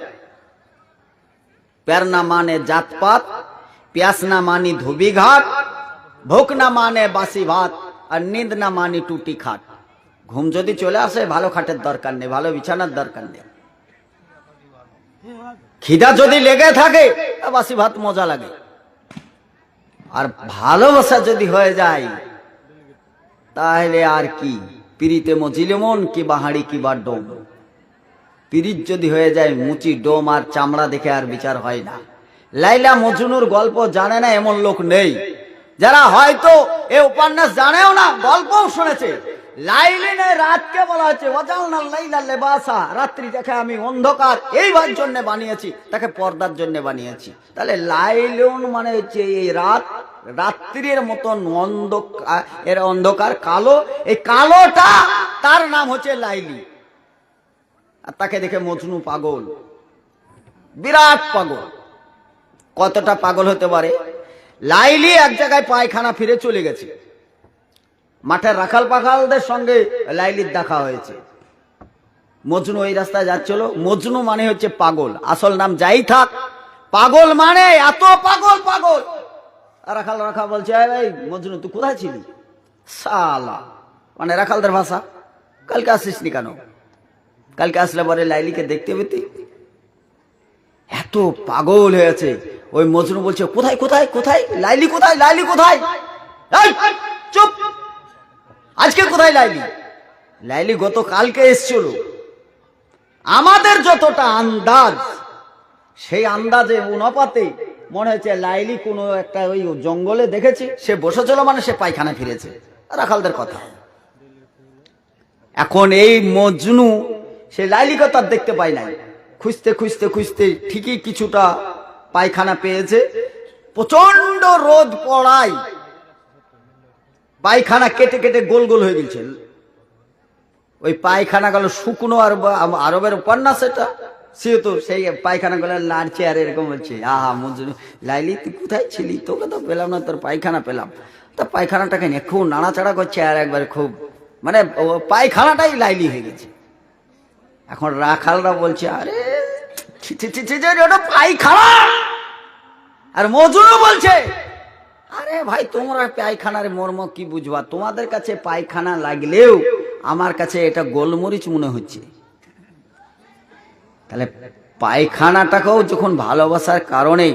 প্যার না মানে জাতপাত, প্যাস না মানি ধুবি ঘাট, ভোক না মানে বাসি ভাত, আর নিদ না মানি টুটি খাট। ঘুম যদি চলে আসে ভালো খাটের দরকার নেই, ভালো বিছানার দরকার নেই। খিদা যদি লেগে থাকে বাসি ভাত মজা লাগে। আর ভালোবাসা যদি হয়ে যায় তাহলে আর কি, পিরিতে মজিলে মন কি বাহাড়ি কি বা ডোম। পিরিত যদি হয়ে যায় মুচি ডোম আর চামড়া দেখে আর বিচার হয় না। লাইলা মজনুর গল্প জানে না এমন লোক নেই, যারা হয়তো এ উপন্যাস জানেও না, গল্পও শুনেছে। লাইলিনে রাতকে বলা হচ্ছে ওয়াজালনা লাইলা লিবাসা, রাত্রি দেখে আমি অন্ধকার এইবার জন্য বানিয়েছি, তাকে পর্দার জন্য বানিয়েছি। তাহলে লাইলুন মানে হচ্ছে এই রাত, রাত্রির মতন অন্ধকার, এর অন্ধকার কালো, এই কালোটা তার নাম হচ্ছে লাইলি। আর তাকে দেখে মজনু পাগল, বিরাট পাগল। কতটা পাগল হতে পারে? লাইলি এক জায়গায় পায়খানা ফিরে চলে গেছে, মাঠের রাখাল পাখালদের সঙ্গে লাইলির দেখা হয়েছে। মজনু ওই রাস্তায় যাচ্ছিল। মজনু মানে হচ্ছে পাগল, আসল নাম যাই থাক, পাগল মানে এত পাগল পাগল। রাখাল রাখা বলছে, ভাই মজনু তুই কোথায় ছিলি? সালা মানে রাখালদের ভাষা, কালকে আসিসনি কেন? কালকে আসলে পরে লাইলিকে দেখতে পেতি। এত পাগল হয়েছে। ওই মজনু বলছে, কোথায় কোথায় কোথায় লাইলি, কোথায় লাইলি, কোথায়? চুপ, আজকে কোথায় লাইলি? লাইলি গত কালকে এসছিল। আমাদের যতটা আন্দাজ, সেই আন্দাজে অনুপাতে মনে হচ্ছে লাইলি কোনো একটা ওই জঙ্গলে দেখেছি, সে বসেছিল মানে সে পায়খানা ফিরেছে। রাখালদের কথা। এখন এই মজনু সে লাইলিকে তার দেখতে পায় নাই, খুঁজতে খুঁজতে খুঁজতে ঠিকই কিছুটা পায়খানা পেয়েছে। প্রচন্ড রোদ পড়ায় পায়খানা কেটে কেটে গোল গোল হয়ে গেছে। ওই পায়খানা গুলো শুকনো, আর আরবের উপন্যাস এটা, সেহেতু সেই পায়খানা গুলো লাড়ছে আর এরকম হচ্ছে। আহা মজনু, লাইলি তুই কোথায় ছিলি? তোকে তো পেলাম না, তোর পায়খানা পেলাম। তা পায়খানাটাকে নিয়ে খুব নাড়াচাড়া করছে, আর একবার খুব মানে পায়খানাটাই লাইলি হয়ে গেছে। এখন রাখালরা বলছে, আরে ওটা পায়খানা। আর মজনু বলছে, আরে ভাই তোমরা পায়খানার মর্ম কি বুঝবা? তোমাদের কাছে পায়খানা লাগলেও আমার কাছে এটা গোলমরিচ মনে হচ্ছে। তাহলে পায়খানাটাকেও যখন ভালোবাসার কারণে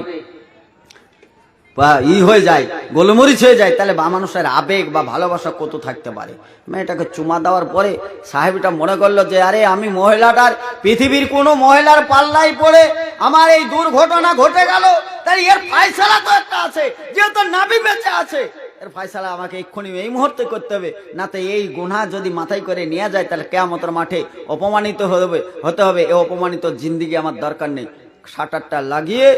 বা হয়ে যায়, গোলমরিচ হয়ে যায়, তাহলে বা মানুষের আবেগ বা ভালোবাসা কত থাকতে পারে। মেয়েটাকে চুমা দেওয়ার পরে সাহেবটা মনে করলো যে আরে আমি মহিলাটার, পৃথিবীর কোনো মহিলার পাল্লাই পড়ে আমার এই দুর্ঘটনা ঘটে গেল, তাই এর ফয়সালা তো একটা আছে, যেহেতু নাবি বেঁচে আছে, এর ফয়সালা আমাকে এক্ষুনি এই মুহূর্তে করতে হবে। না তো এই গুনাহ যদি মাথায় করে নিয়ে যায়, তাহলে কিয়ামতের মাঠে অপমানিত হতে হবে। এই অপমানিত জিন্দিগি আমার দরকার নেই। শাটারটা লাগিয়ে,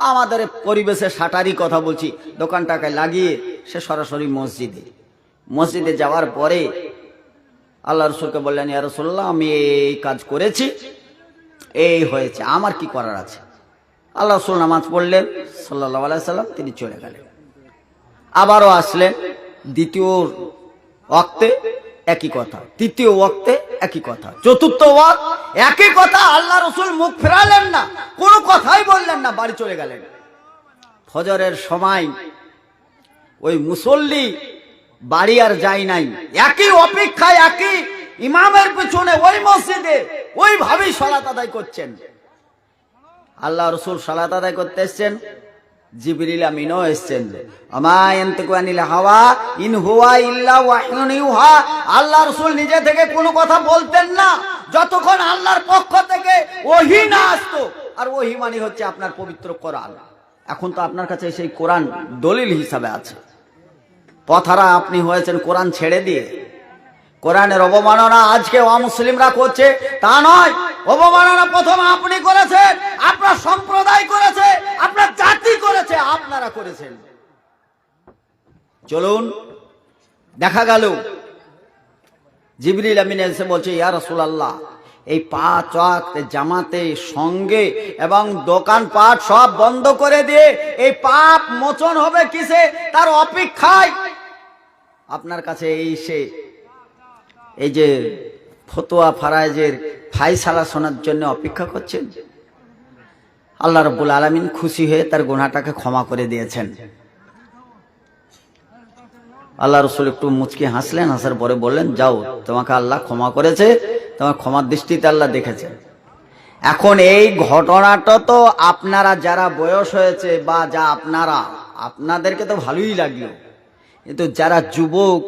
আমাদের পরিবেশে শাটারই কথা বলছি, দোকানটাকে লাগিয়ে সে সরাসরি মসজিদে যাওয়ার পরে আল্লাহ রসুলকে বললেন, ইয়া রাসূলুল্লাহ আমি এই কাজ করেছি, এই হয়েছে, আমার কি করার আছে? আল্লাহ রসুল নামাজ পড়লেন সাল্লাল্লাহু আলাইহি সাল্লাম, তিনি চলে গেলেন। আবারও আসলেন, দ্বিতীয় ওয়াক্তে একই কথা, তৃতীয় ওয়াক্তে একই কথা, চতুর্থ ওয়াক্ত একই কথা। আল্লাহ রসুল মুখ ফেরালেন না, কোনো কথাই বললেন না, বাড়ি চলে গেলেন। ফজরের সময় ওই মুসল্লি বাড়ি আর যায় নাই, একই অপেক্ষায়, একই ইমামের পিছনে ওই মসজিদে ওইভাবেই সালাত আদায় করছেন। আল্লাহ রসুল সালাত আদায় করতে এসছেন, জিবরিল আমিনও এসছেন। আমা ইয়ানতিকু আনিল হাওয়া ইন হুয়া ইল্লা ওয়াহয়ুন ইউহা। আল্লাহ রাসূল নিজে থেকে কোনো কথা বলতেন না যতক্ষণ আল্লাহর পক্ষ থেকে ওহী না আসতো। আর ওহী মানে হচ্ছে আপনার পবিত্র কোরআন। এখন তো আপনার কাছে সেই কোরআন দলিল হিসাবে আছে। পথারা আপনি হয়েছেন কোরআন ছেড়ে দিয়ে। কোরআনের অবমাননা আজকে অমুসলিমরা করছে তা নয়, অবমাননা প্রথম আপনি করেছেন, আপনার সম্প্রদায় করেছে, আপনার জাতি করেছে, আপনারা করেছেন। চলুন, দেখা গেল জিবরিল আমিন এসে বলছে, ইয়া রাসূলুল্লাহ এই 5 ওয়াক্ত জামাতে সঙ্গে এবং দোকানপাট সব বন্ধ করে দিয়ে এই পাপ মোচন হবে কিসে, তার অপেক্ষায় আপনার কাছে এই যে ফতোয়া ফারায়েজের ফায়সালা শোনার জন্য অপেক্ষা করছেন। আল্লাহ রাব্বুল আলামিন খুশি হয়ে তার গুনাহটাকে ক্ষমা করে দিয়েছেন। আল্লাহ রাসূল একটু মুচকি হাসলেন, হাসার পরে বললেন, যাও, তোমাকে আল্লাহ ক্ষমা করেছে, তোমার ক্ষমার দৃষ্টিতে আল্লাহ দেখেছেন। এখন এই ঘটনাটা তো আপনারা যারা বয়স হয়েছে বা যা আপনাদেরকে তো ভালোই লাগলো, কিন্তু যারা যুবক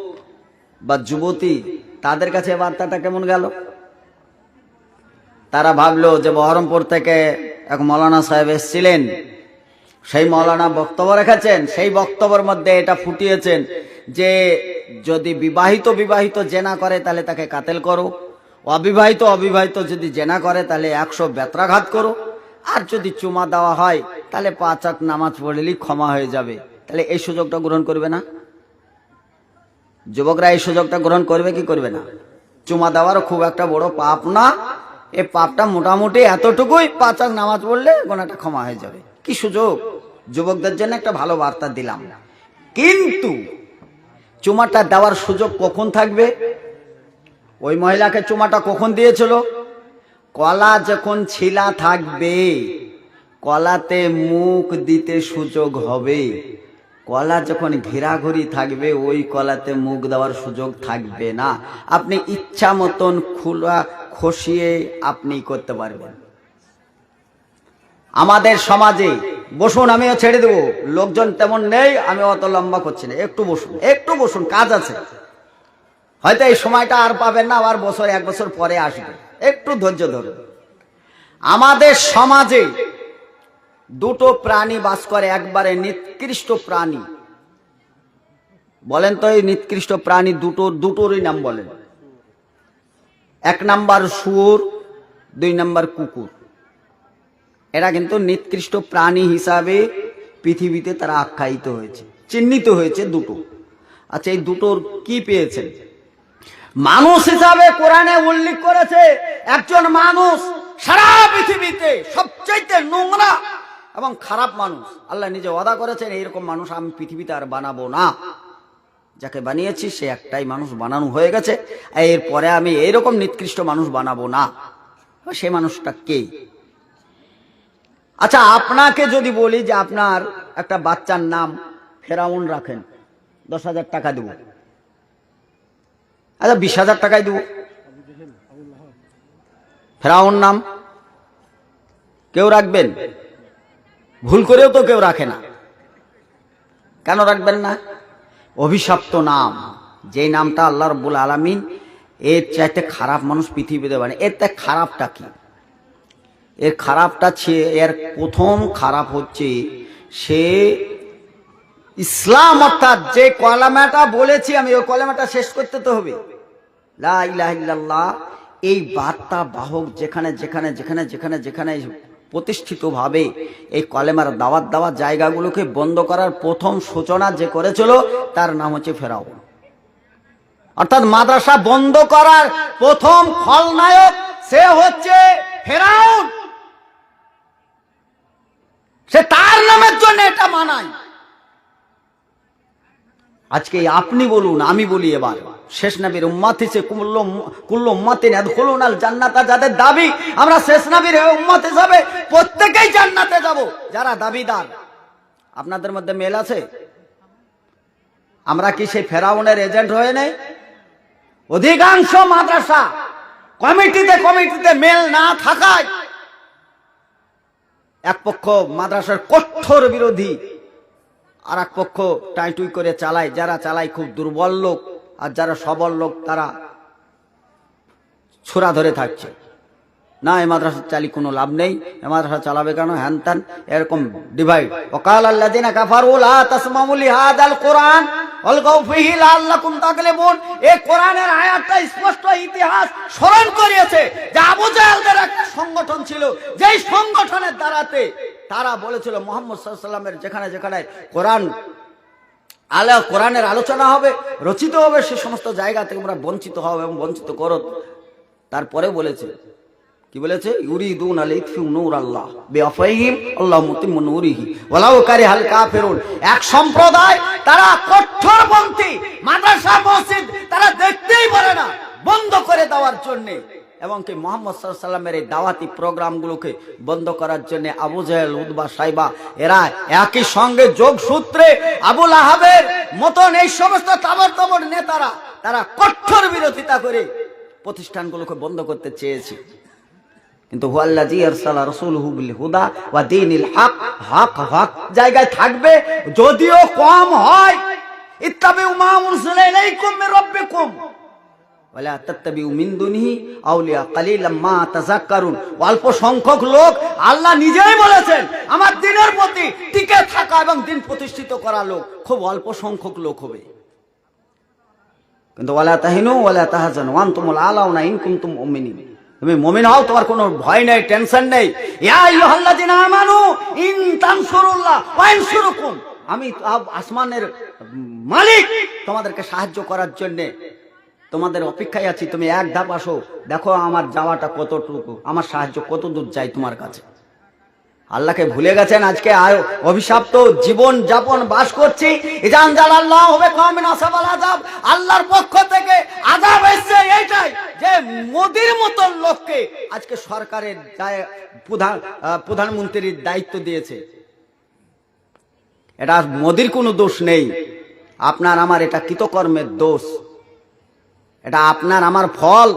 বা যুবতী তাদের কাছে বার্তাটা কেমন গেল? তারা ভাবলো যে বহরমপুর থেকে এক মৌলানা সাহেব এসেছিলেন, সেই মৌলানা বক্তব্য রেখেছেন, সেই বক্তব্যের মধ্যে এটা ফুটিয়েছেন যে যদি বিবাহিত জেনা করে তাহলে তাকে কাতেল করো, অবিবাহিত যদি জেনা করে তাহলে 100 বেত্রাঘাত করো, আর যদি চুমা দেওয়া হয় তাহলে 5 ওয়াক্ত নামাজ পড়লেই ক্ষমা হয়ে যাবে। তাহলে এই সুযোগটা গ্রহণ করবে না? যুবকরা এই সুযোগটা গ্রহণ করবে কি করবে না? চুমা দেওয়ারও খুব একটা বড় পাপ না, এই পাপটা মোটামুটি এতটুকুই, 5 ওয়াক্ত নামাজ পড়লে গুনাহটা ক্ষমা হয়ে যাবে। কি সুযোগ! যুবকদের জন্য একটা ভালো বার্তা দিলাম। কিন্তু চুমাটা দেওয়ার সুযোগ কখন থাকবে? ওই মহিলাকে চুমাটা কখন দিয়েছিল? কলা যখন ছিলা থাকবে, কলাতে মুখ দিতে সুযোগ হবে। কলা যখন ঘেরাঘুরি থাকবে, ওই কলাতে মুখ দেওয়ার সুযোগ থাকবে না। আপনি ইচ্ছা মতন খোলা খসিয়ে আপনি করতে পারবেন। আমাদের সমাজে বসুন, আমিও ছেড়ে দেবো, লোকজন তেমন নেই, আমি অত লম্বা করছি না, একটু বসুন, একটু বসুন, কাজ আছে। হয়তো এই সময়টা আর পাবেন না, আবার বছর এক বছর পরে আসবে, একটু ধৈর্য ধরুন। আমাদের সমাজে দুটো প্রাণী বাস করে, একবারে নিকৃষ্ট প্রাণী। বলেন তো এই নিকৃষ্ট প্রাণী দুটোরই নাম বলেন। এক নাম্বার শুয়োর, দুই নাম্বার কুকুর। এরা কিন্তু নিকৃষ্ট প্রাণী হিসাবে পৃথিবীতে তারা আখ্যায়িত হয়েছে, চিহ্নিত হয়েছে দুটো। আচ্ছা, এই দুটোর কি পেয়েছেন? মানুষ হিসাবে কোরআনে উল্লেখ করেছে একজন মানুষ সারা পৃথিবীতে সবচাইতে নোংরা এবং খারাপ মানুষ। আল্লাহ নিজে ওয়াদা করেছেন এইরকম মানুষ আমি পৃথিবীতে আর বানাবো না। যাকে বানিয়েছি সে একটাই মানুষ বানানো হয়ে গেছে, এরপরে আমি এইরকম নিকৃষ্ট মানুষ বানাবো না। সে মানুষটা কে? আচ্ছা, আপনাকে যদি বলি যে আপনার একটা বাচ্চার নাম ফেরাউন রাখেন, 10,000 টাকা দেব। আচ্ছা, 20,000 টাকায় দেব। ফেরাউন নাম কেউ রাখবেন? ভুল করেও তো কেউ রাখে না। কেন রাখবেন না? অভিশপ্ত নাম, যে নামটা আল্লাহ রাব্বুল আলামিন এর চাইতে খারাপ মানুষ পৃথিবীতে বানায়। এর তা খারাপটা কি? এর খারাপটা এর প্রথম খারাপ হচ্ছে সে ইসলাম, অর্থাৎ যে কলেমাটা বলেছি আমি, ওই কলেমাটা শেষ করতে তো হবে। লা ইলাহা ইল্লাল্লাহ, এই বার্তা বাহক যেখানে যেখানে যেখানে যেখানে যেখানে প্রতিষ্ঠিত ভাবে এই কলেমার দাওয়াত দেওয়ার জায়গাগুলোকে বন্ধ করার প্রথম সূচনা যে করেছিল তার নাম হচ্ছে ফেরাউন। অর্থাৎ মাদ্রাসা বন্ধ করার প্রথম খলনায়ক সে হচ্ছে ফেরাউন। সে তার নামের জন্য এটা মানায়। আজকে আপনি বলুন, আমি বলি, এবার শেষ নবীর উম্মত হিসেবে কুল্লু উম্মাতিন ইয়াদখুলুনাল জান্নাতা, যাদের দাবি আমরা শেষ নবীর উম্মত হিসেবে প্রত্যেকেই জান্নাতে যাব, যারা দাবিদার, আপনাদের মধ্যে মেল আছে? আমরা কি সেই ফেরাউনের এজেন্ট হয়ে নেই? অধিকাংশ মাদ্রাসা কমিটিতে মেল না থাকায় এক পক্ষ মাদ্রাসার কঠোর বিরোধী, আর এক পক্ষ টাইটুই করে চালায়। যারা চালায় খুব দুর্বল লোক, আর যারা সবল লোক তারা ছোড়া ধরে থাকছে। না, এই মাদ্রাসা চালি কোনো লাভ নেই, এ মাদ্রাসা চালাবে কেন, হ্যান ত্যান, এরকম ডিভাইড। ওয়াকাল আল্লাযিনা কাফারু লা তাসমাউ লিহাযাল কুরআন ওয়ালগাউ ফীহি লাআল্লাকুম তাগলিবুন। এই কোরআনের আয়াতটা স্পষ্ট ইতিহাস স্মরণ করিয়েছে যে আবু জাহেলদের একটা সংগঠন ছিল, যেই সংগঠনের দ্বারাতে তারা বলেছিল মুহাম্মদ সাল্লাল্লাহু আলাইহি ওয়াসাল্লামের যেখানে যেখানে কোরআনের আলোচনা হবে, রচিত হবে, সে সমস্ত জায়গা থেকে আমরা বঞ্চিত হবে এবং বঞ্চিত করো। তারপরে বলেছে, কি বলেছে? ইউরিদুনা লিতফিউ নূরাল্লাহ বিআফওয়াহিহিম আল্লাহু মুতিম্মু নূরিহি ওয়ালাউ কারিহাল কাফিরুন। এক সম্প্রদায় তারা কঠোরপন্থী, মাদ্রাসা মসজিদ তারা দেখতেই পারে না, বন্ধ করে দেওয়ার জন্য, এবং কি মুহাম্মদ সাল্লাল্লাহু আলাইহি ওয়াসাল্লামের এই দাওয়াতি প্রোগ্রামগুলোকে বন্ধ করার জন্য আবু জাহেল, উতবা, সাইবা এরা একই সঙ্গে যোগসূত্রে আবু লাহাবের মতন এই সমস্ত তাবর নেতারা তারা কঠোর বিরোধিতা করে প্রতিষ্ঠানগুলোকে বন্ধ করতে চেয়েছে। কিন্তু হুয়াল্লাযী আরসালা রাসূলুহু বিল হুদা ওয়া দীনিল হক, হক জায়গায় থাকবে, যদিও কম হয়। ইত্তাবিউ মা উনজিলা ইলাইকুম মির রাব্বিকুম ওয়ালা তাত্তাবিউ মিন দুনিহি আউলিয়া কালিলাম মা তাযাক্কারুন। অল্প সংখ্যক লোক, আল্লাহ নিজেই বলেছেন আমার দ্বীনের প্রতি টিকে থাকা এবং দ্বীন প্রতিষ্ঠিত করা লোক খুব অল্প সংখ্যক লোক হবে। কিন্তু ওয়ালা তাহিনু ওয়ালা তাহজানু ওয়া আনতুমুল আলাউনা ইন কুনতুম মুমিনিন, তুমি মুমিন হও, তোমার কোনো ভয় নেই, টেনশন নেই। ইয়া আইয়ুহাল্লাযিনা আমানু ইন তানসুরুল্লাহ ওয়া ইয়ানসুরুকুম, আমি আসমানের মালিক, তোমাদেরকে সাহায্য করার জন্য তোমাদের অপেক্ষায় আছি। তুমি এক ধাপ আসো, দেখো আমার যাওয়াটা কতটুকু, আমার সাহায্য কত দূর যায় তোমার কাছে। আল্লাহকে ভুলে গেছেন, আজকে অভিশপ্ত জীবন যাপন বাস করছি। ইজান জালাল্লাহু হবে কওমিন আসাবাল আযাব, আল্লাহর পক্ষ থেকে আযাব এসেছে এইটাই যে মোদির মতন লোককে আজকে সরকারের প্রধানমন্ত্রীর দায়িত্ব দিয়েছে। এটা মোদির কোনো দোষ নেই, আপনার আমার এটা কৃতকর্মের দোষ, এটা আপনার আমার ফল।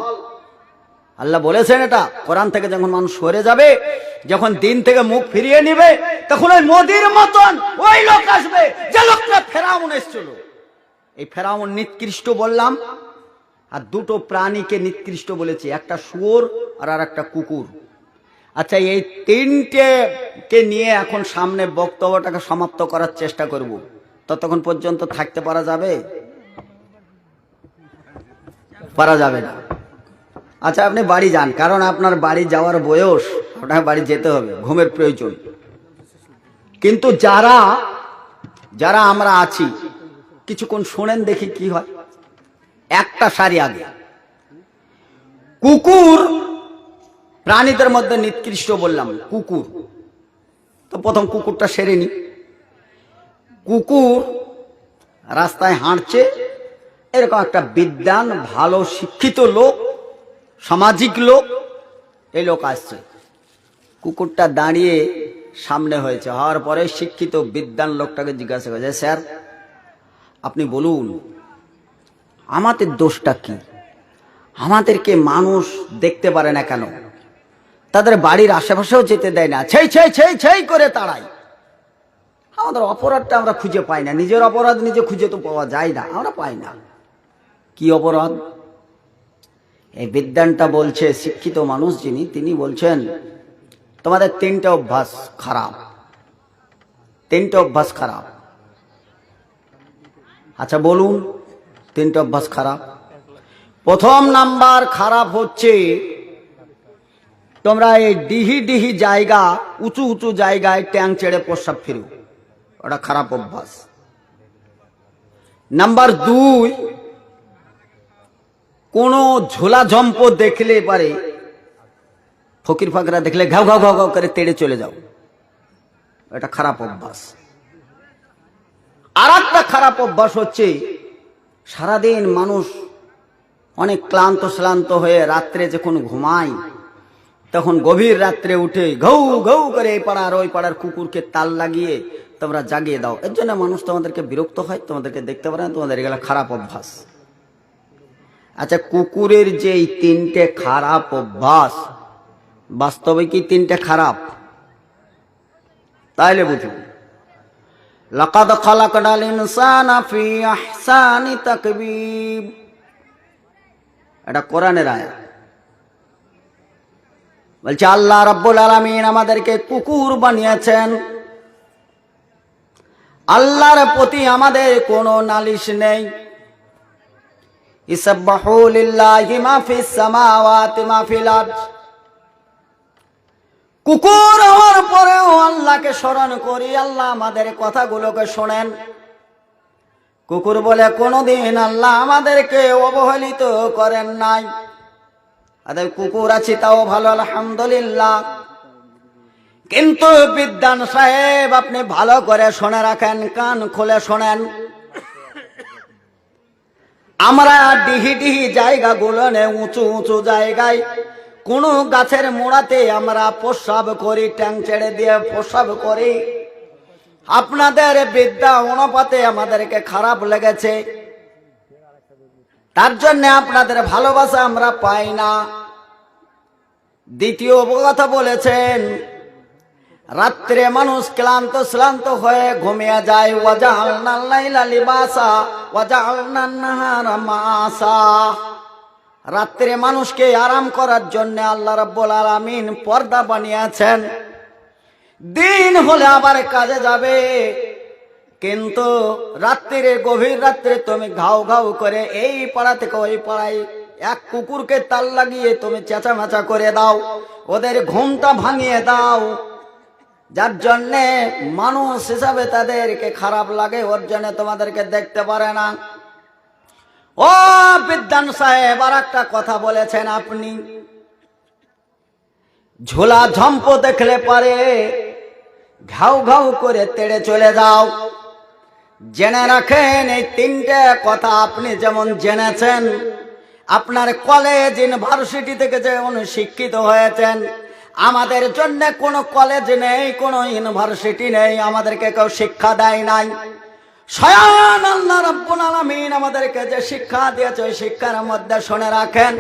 আল্লাহ বলেছেন এটা কোরআন থেকে, যখন মানুষ সরে যাবে, যখন দিন থেকে মুখ ফিরিয়ে নিবে, তখন ওই মোদির মতন ওই লোক আসবে যে লোকটা ফেরাউন এসেছিল। এই ফেরাউন নিকৃষ্ট বললাম, আর দুটো প্রাণীকে নিকৃষ্ট বলেছি, একটা শুয়োর আর একটা কুকুর। আচ্ছা, এই তিনটে কে নিয়ে এখন সামনে বক্তব্যটাকে সমাপ্ত করার চেষ্টা করব। ততক্ষণ পর্যন্ত থাকতে পারা যাবে? পারা যাবে না। আচ্ছা, আপনি বাড়ি যান, কারণ আপনার বাড়ি যাওয়ার বয়স, আপনার বাড়ি যেতে হবে, ঘুমের প্রয়োজন। কিন্তু যারা যারা আমরা আছি, কিছুক্ষণ শোনেন দেখি কি হয়। একটা সারি আগে, কুকুর প্রাণীদের মধ্যে নিকৃষ্ট বললাম, কুকুর। তো প্রথম কুকুরটা সেরে নি। কুকুর রাস্তায় হাঁটছে, এরকম একটা বিদ্বান, ভালো শিক্ষিত লোক, সামাজিক লোক, এই লোক আসছে। কুকুরটা দাঁড়িয়ে সামনে হয়েছে, হওয়ার পরে শিক্ষিত বিদ্বান লোকটাকে জিজ্ঞাসা করেছে, স্যার আপনি বলুন আমাদের দোষটা কি? আমাদেরকে মানুষ দেখতে পারে না কেন? তাদের বাড়ির আশেপাশেও যেতে দেয় না, ছেই ছেই ছেই ছেই করে তাড়ায়। আমাদের অপরাধটা আমরা খুঁজে পাই না, নিজের অপরাধ নিজে খুঁজে তো পাওয়া যায় না, আমরা পাই না। কি অপরাধ? এই বিদ্বানটা বলছে, শিক্ষিত মানুষ যিনি, তিনি বলছেন তোমাদের তিনটে অভ্যাস খারাপ, তিনটে অভ্যাস খারাপ। আচ্ছা বলুন তিনটে অভ্যাস খারাপ। প্রথম নাম্বার খারাপ হচ্ছে, তোমরা এই ডিহি ডিহি জায়গা, উঁচু উঁচু জায়গায় ট্যাং ছেড়ে প্রস্রাব ফিরো, ওটা খারাপ অভ্যাস। নাম্বার দুই, কোন ঝোলা ঝম্প দেখলে পারে, ফকির ফাকরা দেখলে ঘাউ ঘাউ ঘাউ ঘাউ করে তেড়ে চলে যাও, এটা খারাপ অভ্যাস। আর একটা খারাপ অভ্যাস হচ্ছে, সারাদিন মানুষ অনেক ক্লান্ত শ্লান্ত হয়ে রাত্রে যখন ঘুমায়, তখন গভীর রাত্রে উঠে ঘৌ ঘৌ করে এই পাড়ার ওই পাড়ার কুকুরকে তাল লাগিয়ে তোমরা জাগিয়ে দাও। এর জন্য মানুষ তোমাদেরকে বিরক্ত হয়, তোমাদেরকে দেখতে পারে না, তোমাদের এগুলো খারাপ অভ্যাস। আচ্ছা, কুকুরের যে এই তিনটে খারাপ অভ্যাস, বাস্তবে কি তিনটে খারাপ? তাইলে বুঝুন, লাকাদ খালাকনাল ইনসানা ফি আহসানি তাকবীম, এটা কোরআনের আয়াত। বলছে আল্লাহ রাব্বুল আলামিন আমাদেরকে কুকুর বানিয়েছেন। আল্লাহর প্রতি আমাদের কোনো নালিশ নেই। ইসাব্বাহু লিল্লাহি মা ফিস সামাওয়াতি মা ফিল আরদ। কুকুর হওয়ার পরেও আল্লাহকে স্মরণ করি, আল্লাহ আমাদের কথাগুলোকে শোনেন। কুকুর বলে কোনদিন আল্লাহ আমাদেরকে অবহেলিত করেন নাই। আরে কুকুর আছি তাও ভালো, আলহামদুলিল্লাহ। কিন্তু বিদ্বান সাহেব, আপনি ভালো করে শুনে রাখেন, কান খুলে শোনেন। আমরা ডিহি ডিহি জায়গাগুলো নে, উঁচু উঁচু জায়গায়, কোন গাছের মোড়াতে আমরা প্রস্রাব করি, ট্যাং ছেড়ে দিয়ে প্রস্রাব করি। আপনাদের বিদ্যা অনুপাতে আমাদেরকে খারাপ লেগেছে, তার জন্য আপনাদের ভালোবাসা আমরা পাই না। দ্বিতীয় কথা বলেছেন, রাত্রে মানুষ ক্লান্ত শ্লান্ত হয়ে ঘুমিয়ে যায়। ওয়াজআলনাল লাইলা লিবাসা ওয়াজআলনান নাহারা মাসা। রাত্রে মানুষকে আরাম করার জন্য আল্লাহ রাব্বুল আলামিন পর্দা বানিয়েছেন। দিন হলে আবার কাজে যাবে, কিন্তু রাত্রিরে, গভীর রাত্রে তুমি ঘাউ ঘাউ করে এই পাড়া থেকে ওই পাড়ায় এক কুকুরকে তাল লাগিয়ে তুমি চেঁচামেচা করে দাও, ওদের ঘুমটা ভাঙিয়ে দাও, যার জন্যে মানুষ হিসাবে তাদেরকে খারাপ লাগে, ওর জন্য তোমাদেরকে দেখতে পারে না। ও বিদ্বান সাহেব, আর একটা কথা বলেছেন আপনি, ঝোলা ঝম্প দেখলে পারে ঘাউ ঘাউ করে তেড়ে চলে যাও। জেনে রাখেন, এই তিনটে কথা আপনি যেমন জেনেছেন, আপনার কলেজ ইউনিভার্সিটি থেকে যেমন শিক্ষিত হয়েছেন, আমাদের জন্য কোনো কলেজ নেই, কোনো ইউনিভার্সিটি নেই, আমাদেরকে কেউ শিক্ষা দেয় নাই। স্বয়ং আল্লাহ রাব্বুল আলামিন আমাদেরকে যে শিক্ষা দিয়েছে ওই শিক্ষার মধ্যে শুনে রাখেন,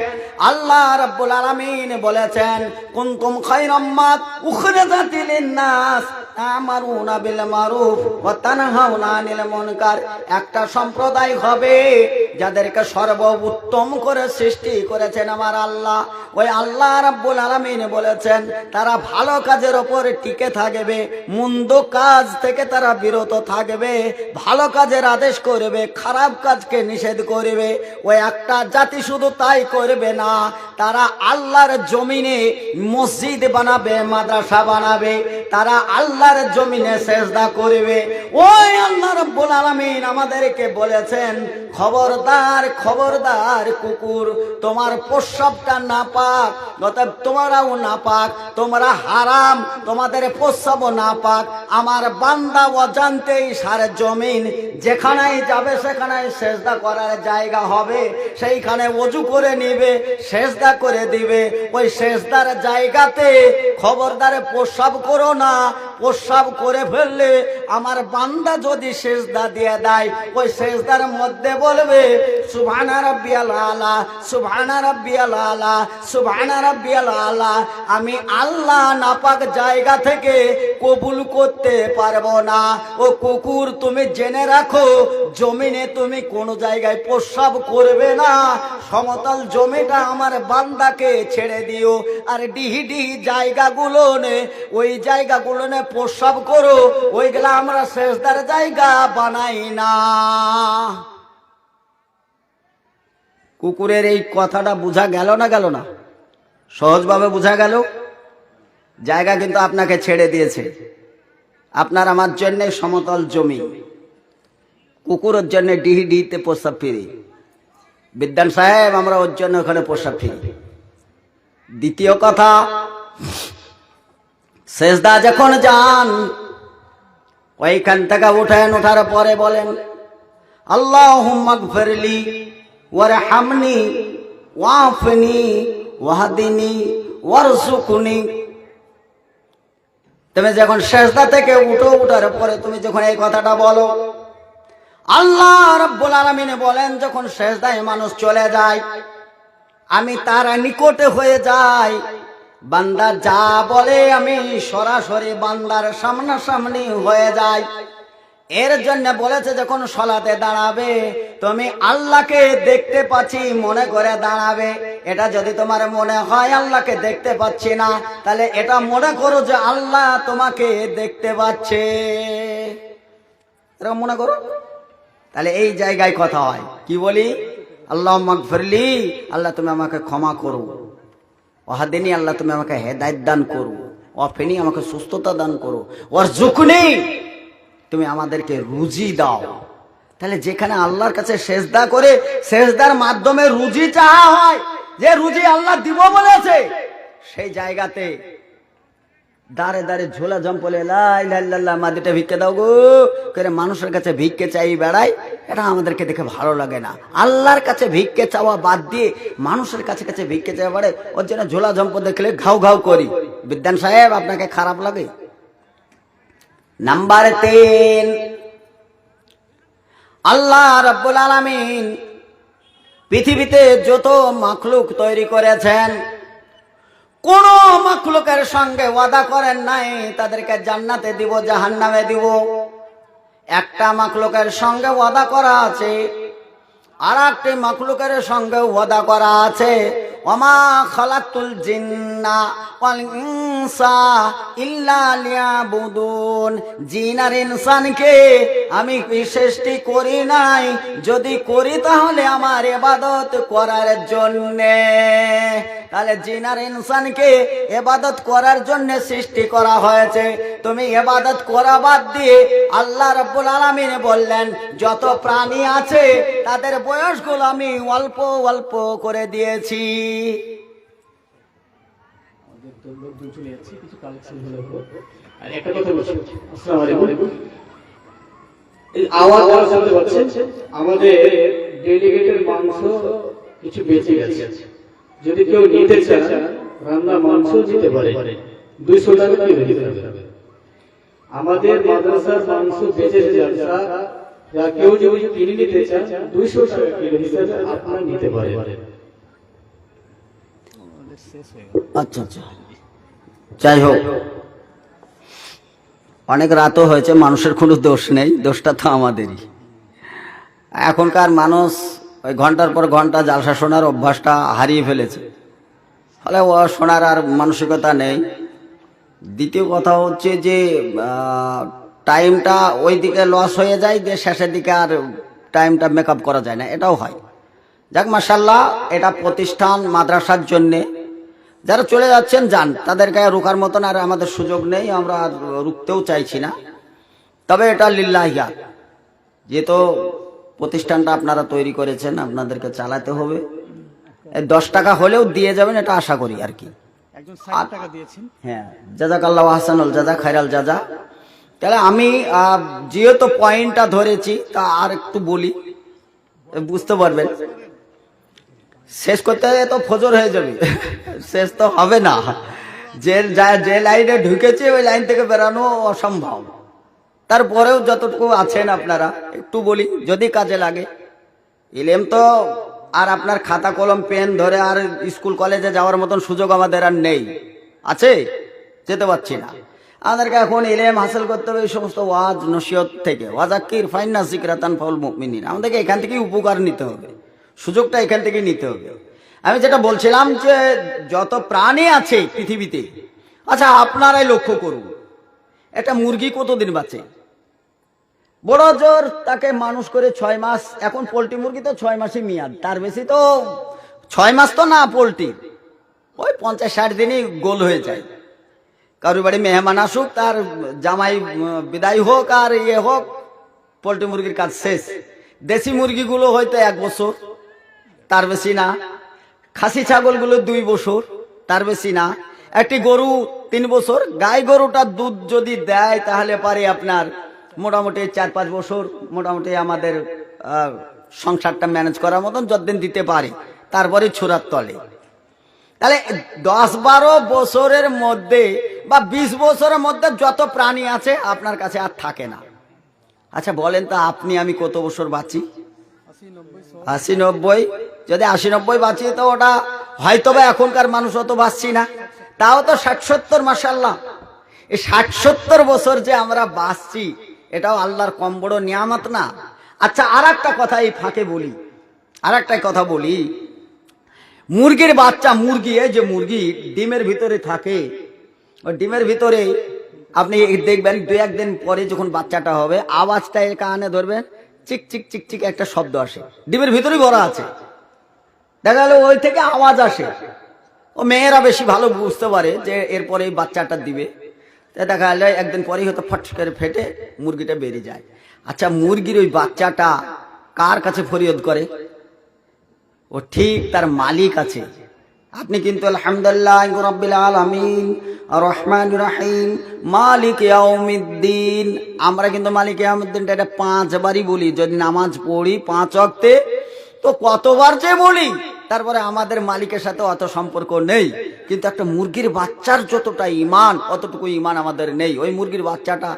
আল্লাহ রাব্বুল আলামিন বলেছেন কুনতুম খায়রা উম্মাত উখরিজাত লিন-নাস তা'মারুনা বিল মারুফ ওয়া তানহাউনা আনিল মুনকার। একটা সম্প্রদায় হবে যাদেরকে সর্বোত্তম করে সৃষ্টি করেছেন আমার আল্লাহ। ওই আল্লাহ রাব্বুল আলামিন বলেছেন তারা ভালো কাজের উপর টিকে থাকবে, মন্দ কাজ থেকে তারা বিরত থাকবে, ভালো কাজের আদেশ করবে, খারাপ কাজকে নিষেধ করবে। ওই একটা জাতি শুধু তাই করবে না, তারা আল্লাহর জমিনে মসজিদ বানাবে, মাদ্রাসা বানাবে, তারা আল্লাহর জমিনে সেজদা করবে। ওই আল্লাহ রাব্বুল আলামিন আমাদেরকে বলেছেন খবরদার খবরদার কুকুর, তোমার প্রস্রাবটা নাপাক, অতএব তোমরাও নাপাক, তোমরা হারাম, তোমাদের প্রস্রাবও নাপাক। আমার বান্দা অজান্তেই সারে জমিন যেখানেই যাবে সেখানেই সেজদা করার জায়গা হবে, সেইখানে ওযু করে নিবে, সেজদা করে দিবে। ওই সেজদার জায়গাতে খবরদার প্রস্রাব করো না। প্রস্রাব করে ফেললে আমার বান্দা যদি সেজদা দিয়ে দেয়, ওই সেজদার মধ্যে বলবে সুবহানা রাব্বিয়াল আলা, সুবহানা রাব্বিয়াল আলা, সুবহানা রাব্বিয়াল আলা। আমি আল্লাহ নাপাক জায়গা থেকে কবুল করতে পারবো না। ও কুকুর, তুমি জেনে রাখো জমিনে তুমি কোন জায়গায় প্রস্রাব করবে না, সমতল জমিটা আমার বান্দাকে ছেড়ে দিও। আর ডিহি ডিহি জায়গাগুলো নে, ওই জায়গাগুলো নে প্রস্রাব করো, ওইগুলা আমরা সেজদার জায়গা বানাই না। কুকুরের এই কথাটা বোঝা গেল না গেল না? সহজভাবে বোঝা গেল। জায়গা কিন্তু আপনাকে ছেড়ে দিয়েছে, আপনার আমার জন্য সমতল জমি, কুকুরের জন্য ডিহি ডিহিতে প্রস্রাব ফিরি। বিদ্যান সাহেব, আমরা ওর জন্য ওখানে প্রস্রাব ফিরি। দ্বিতীয় কথা, সেজদা যখন যান ওইখান থেকে উঠেন, ওঠার পরে বলেন আল্লাহুম্মা গফিরলি ওয়ারহামনি ওয়াফনি ওয়াহদিনি ওয়ারযুকনি। তুমি যখন সেজদা থেকে উঠো, উঠার পরে তুমি যখন এই কথাটা বলো, আল্লাহ রাব্বুল আলামিন বলেন যখন সেজদায় মানুষ চলে যায় আমি তার নিকটে হয়ে যাই, বান্দা যা বলে আমি সরাসরি বান্দার সামনাসামনি হয়ে যাই। এর জন্য বলেছে যখন সালাতে দাঁড়াবে তুমি আল্লাহকে দেখতে পাচ্ছি মনে করে দাঁড়াবে। এটা যদি তোমার মনে হয় আল্লাহকে দেখতে পাচ্ছি না, তাহলে এটা মনে করো যে আল্লাহ তোমাকে দেখতে পাচ্ছে, এরকম মনে করো। তাহলে এই জায়গায় কথা হয়, কি বলি? আল্লাহুম্মা গফিরলি, আল্লাহ তুমি আমাকে ক্ষমা করো, ওয়াহদিনি, আল্লাহ তুমি আমাকে হেদায়েত দান করো, ওয়াফিনি, আমাকে সুস্থতা দান করো, ওয়ারযুকনি, তুমি আমাদেরকে রুজি দাও। তাহলে যেখানে আল্লাহর কাছে সেজদা করে সেজদার মাধ্যমে রুজি চাওয়া হয়, যে রুজি আল্লাহ দিব বলেছে, সেই জায়গাতে দাঁড়ে দাঁড়ে ঝোলা জম্পলে লা ইলাহা ইল্লাল্লাহ মা দুটা ভিক্ষে দাও গো করে মানুষের কাছে ভিক্ষে চাই বেড়াই, এটা আমাদেরকে দেখে ভালো লাগে না। আল্লাহর কাছে ভিক্ষে চাওয়া বাদ দিয়ে মানুষের কাছে কাছে ভিক্ষে চাওয়া বাড়ে, ওর জন্য ঝোলা জম্প দেখলে ঘাউ ঘাউ করি। বিদ্যান সাহেব, আপনাকে খারাপ লাগে? নাম্বার 3, আল্লাহ রাব্বুল আলামিন পৃথিবীতে যত মাখলুক তৈরি করেছেন কোন মাখলুকের সঙ্গে ওয়াদা করেন নাই তাদেরকে জান্নাতে দিব জাহান্নামে দিব। একটা মাখলুকের সঙ্গে ওয়াদা করা আছে, আর একটি মাখলুকের সঙ্গে ওয়াদা করা আছে ওমা খালাকতুল জিন্না ওয়াল ইনসা ইল্লা লিয়াবুদুন। জিন আর ইনসানকে আমি সৃষ্টি করি নাই, যদি করি তাহলে আমার ইবাদত করার জন্যে। তাহলে জিন আর ইনসানকে ইবাদত করার জন্য সৃষ্টি করা হয়েছে। তুমি ইবাদত করা বাদ দিয়ে আল্লাহ রাব্বুল আলামিন বললেন যত প্রাণী আছে তাদের বয়সগুলো আমি অল্প অল্প করে দিয়েছি। আমাদের ডেলিগেটের মাংস কিছু বেঁচে গেছে, যদি কেউ নিতে চান রান্না মাংস দিতে পারে, 200 টাকা কিলো হিসাবে। আমাদের মাদ্রাসার মাংস বেঁচেছে যা কেউ যদি কিনে নিতে চান 200 টাকা কিলো হিসাবে আপনারা নিতে পারেন। আচ্ছা আচ্ছা, যাই হোক, অনেক রাতও হয়েছে, মানুষের কোনো দোষ নেই, দোষটা তো আমাদেরই। এখনকার মানুষ ওই ঘন্টার পর ঘন্টা জালসা শোনার অভ্যাসটা হারিয়ে ফেলেছে, ফলে ও শোনার আর মানসিকতা নেই। দ্বিতীয় কথা হচ্ছে যে টাইমটা ওই দিকে লস হয়ে যায়, যে শেষের দিকে আর টাইমটা মেকআপ করা যায় না, এটাও হয়। যাক মাশাআল্লাহ, এটা প্রতিষ্ঠান মাদ্রাসার জন্যে, যারা চলে যাচ্ছেন যান, তাদেরকে রোকার মতন আর আমাদের সুযোগ নেই, আমরা আর রুখতেও চাইছি না। তবে এটা লিল্লাহিয়া, যেহেতু প্রতিষ্ঠানটা আপনারা তৈরি করেছেন, আপনাদেরকে চালাতে হবে। 10 টাকা হলেও দিয়ে যাবেন, এটা আশা করি আর কি। হ্যাঁ, জাযাকাল্লাহু আহসানুল জাযা, খায়রাল জাযা। তাহলে আমি যেহেতু পয়েন্টটা ধরেছি, তা আর একটু বলি, বুঝতে পারবেন। শেষ করতে তো ফজর হয়ে যাবে, শেষ তো হবে না। যে লাইনে ঢুকেছে ওই লাইন থেকে বেরানো অসম্ভব। তারপরেও যতটুকু আছেন আপনারা একটু বলি, যদি কাজে লাগে। ইলম তো আর আপনার খাতা কলম পেন ধরে আর স্কুল কলেজে যাওয়ার মতন সুযোগ আমাদের আর নেই, আছে, যেতে পারছি না। আমাদেরকে এখন ইলম হাসিল করতে হবে এই সমস্ত ওয়াজ নসিহত থেকে। ওয়াজাক্কির ফাইন্না যিকরা তানফাউল মুমিনিন, আমাদেরকে এখান থেকেই উপকার নিতে হবে, সুযোগটা এখান থেকে নিতে হবে। আমি যেটা বলছিলাম যে যত প্রাণী আছে পৃথিবীতে, আচ্ছা আপনারাই লক্ষ্য করুন, একটা মুরগি কতদিন বাঁচে? বড় জোর তাকে মানুষ করে 6 মাস। এখন পোল্ট্রি মুরগি তো 6 মাসই মেয়াদ, তার বেশি তো 6 মাস তো না, পোল্ট্রি ওই 50-60 দিনই গোল হয়ে যায়। কারোর বাড়ি মেহমান আসুক, তার জামাই বিদায় হোক আর ইয়ে হোক, পোল্ট্রি মুরগির কাজ শেষ। দেশি মুরগিগুলো হয়তো 1 বছর, তার বেশি না। খাসি ছাগলগুলো 2 বছর, তার বেশি না। একটি গরু 3 বছর। গাই গরুটার দুধ যদি দেয় তাহলে পারে আপনার মোটামুটি 4-5 বছর মোটামুটি আমাদের সংসারটা ম্যানেজ করার মতন যতদিন দিতে পারে, তারপরে ছোড়ার তলে। তাহলে 10-12 বছরের মধ্যে বা 20 বছরের মধ্যে যত প্রাণী আছে আপনার কাছে আর থাকে না। আচ্ছা বলেন তো, আপনি আমি কত বছর বাঁচি? 80-90। যদি 80-90 বাঁচি তো ওটা হয়তো বা এখনকার মানুষ অত বাঁচছি না, তাও তো 60-70 মাশাআল্লাহ। এই 60-70 বছর যে আমরা বাঁচছি, এটাও আল্লাহর কম বড় নিয়ামত না? আচ্ছা আর একটা কথা এই ফাঁকে বলি, আর একটা কথা বলি। মুরগির বাচ্চা, মুরগি, এই যে মুরগি ডিমের ভিতরে থাকে, ওই ডিমের ভিতরে আপনি দেখবেন 2-1 দিন পরে যখন বাচ্চাটা হবে, আওয়াজটা এর কানে ধরবেন, চিক চিক চিক চিক একটা শব্দ আসে, ডিমের ভিতরেই ভরা আছে। দেখা গেল ওই থেকে আওয়াজ আসে। ও মেয়েরা বেশি ভালো বুঝতে পারে যে এরপরে বাচ্চাটা দিবে। দেখা গেল 1 দিন পরেই হয়তো ফট করে ফেটে মুরগিটা বেরিয়ে যায়। আচ্ছা মুরগির ওই বাচ্চাটা কার কাছে ফরিয়াদ করে? ও ঠিক তার মালিক আছে। আপনি কিন্তু আলহামদুলিল্লাহ রাব্বিল আলামিন আর রহমানির রহিম মালিক ইয়াউমিদ্দিন, আমরা কিন্তু মালিক ইয়াউমিদ্দিনটা এটা 5 বারই বলি। যদি নামাজ পড়ি 5 ওয়াক্তে তো কতবার যে বলি, তারপরে আমাদের মালিকের সাথে অত সম্পর্ক নেই। কিন্তু একটা মুরগির বাচ্চার যতটা ঈমান, অতটুকু ঈমান আমাদের নেই। ওই মুরগির বাচ্চাটা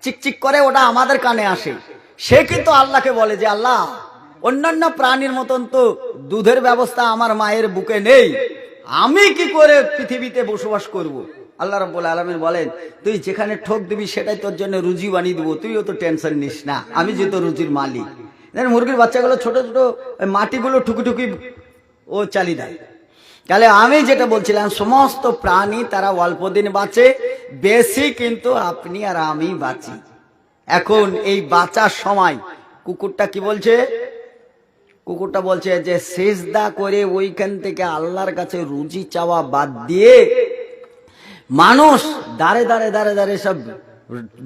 চিকচিক করে, ওটা আমাদের কানে আসে। সে কিন্তু আল্লাহকে বলে যে আল্লাহ, অন্যান্য প্রাণীর মতন তো দুধের ব্যবস্থা আমার মায়ের বুকে নেই, আমি কি করে পৃথিবীতে বসবাস করব? আল্লাহ রাব্বুল আলামিন বলেন, তুই যেখানে ঠোক দিবি সেটাই তোর জন্য রুজি বানিয়ে দিব, তুইও তো টেনশন নিস না, আমি যে তো রুজির মালিক। মুরগির বাচ্চাগুলো ছোট ছোট মাটিগুলো ঠুকি ও চালিয়ে দেয়। তাহলে আমি যেটা বলছিলাম, সমস্ত প্রাণী তারা অল্প দিন বাঁচে, বেশি কিন্তু আপনি আর আমি বাঁচি। এখন এই বাঁচার সময় কুকুরটা কি বলছে? কুকুরটা বলছে যে সিজদা করে ওইখান থেকে আল্লাহর কাছে রুজি চাওয়া বাদ দিয়ে মানুষ দাঁড়ে দাঁড়ে দাঁড়ে দাঁড়ে সব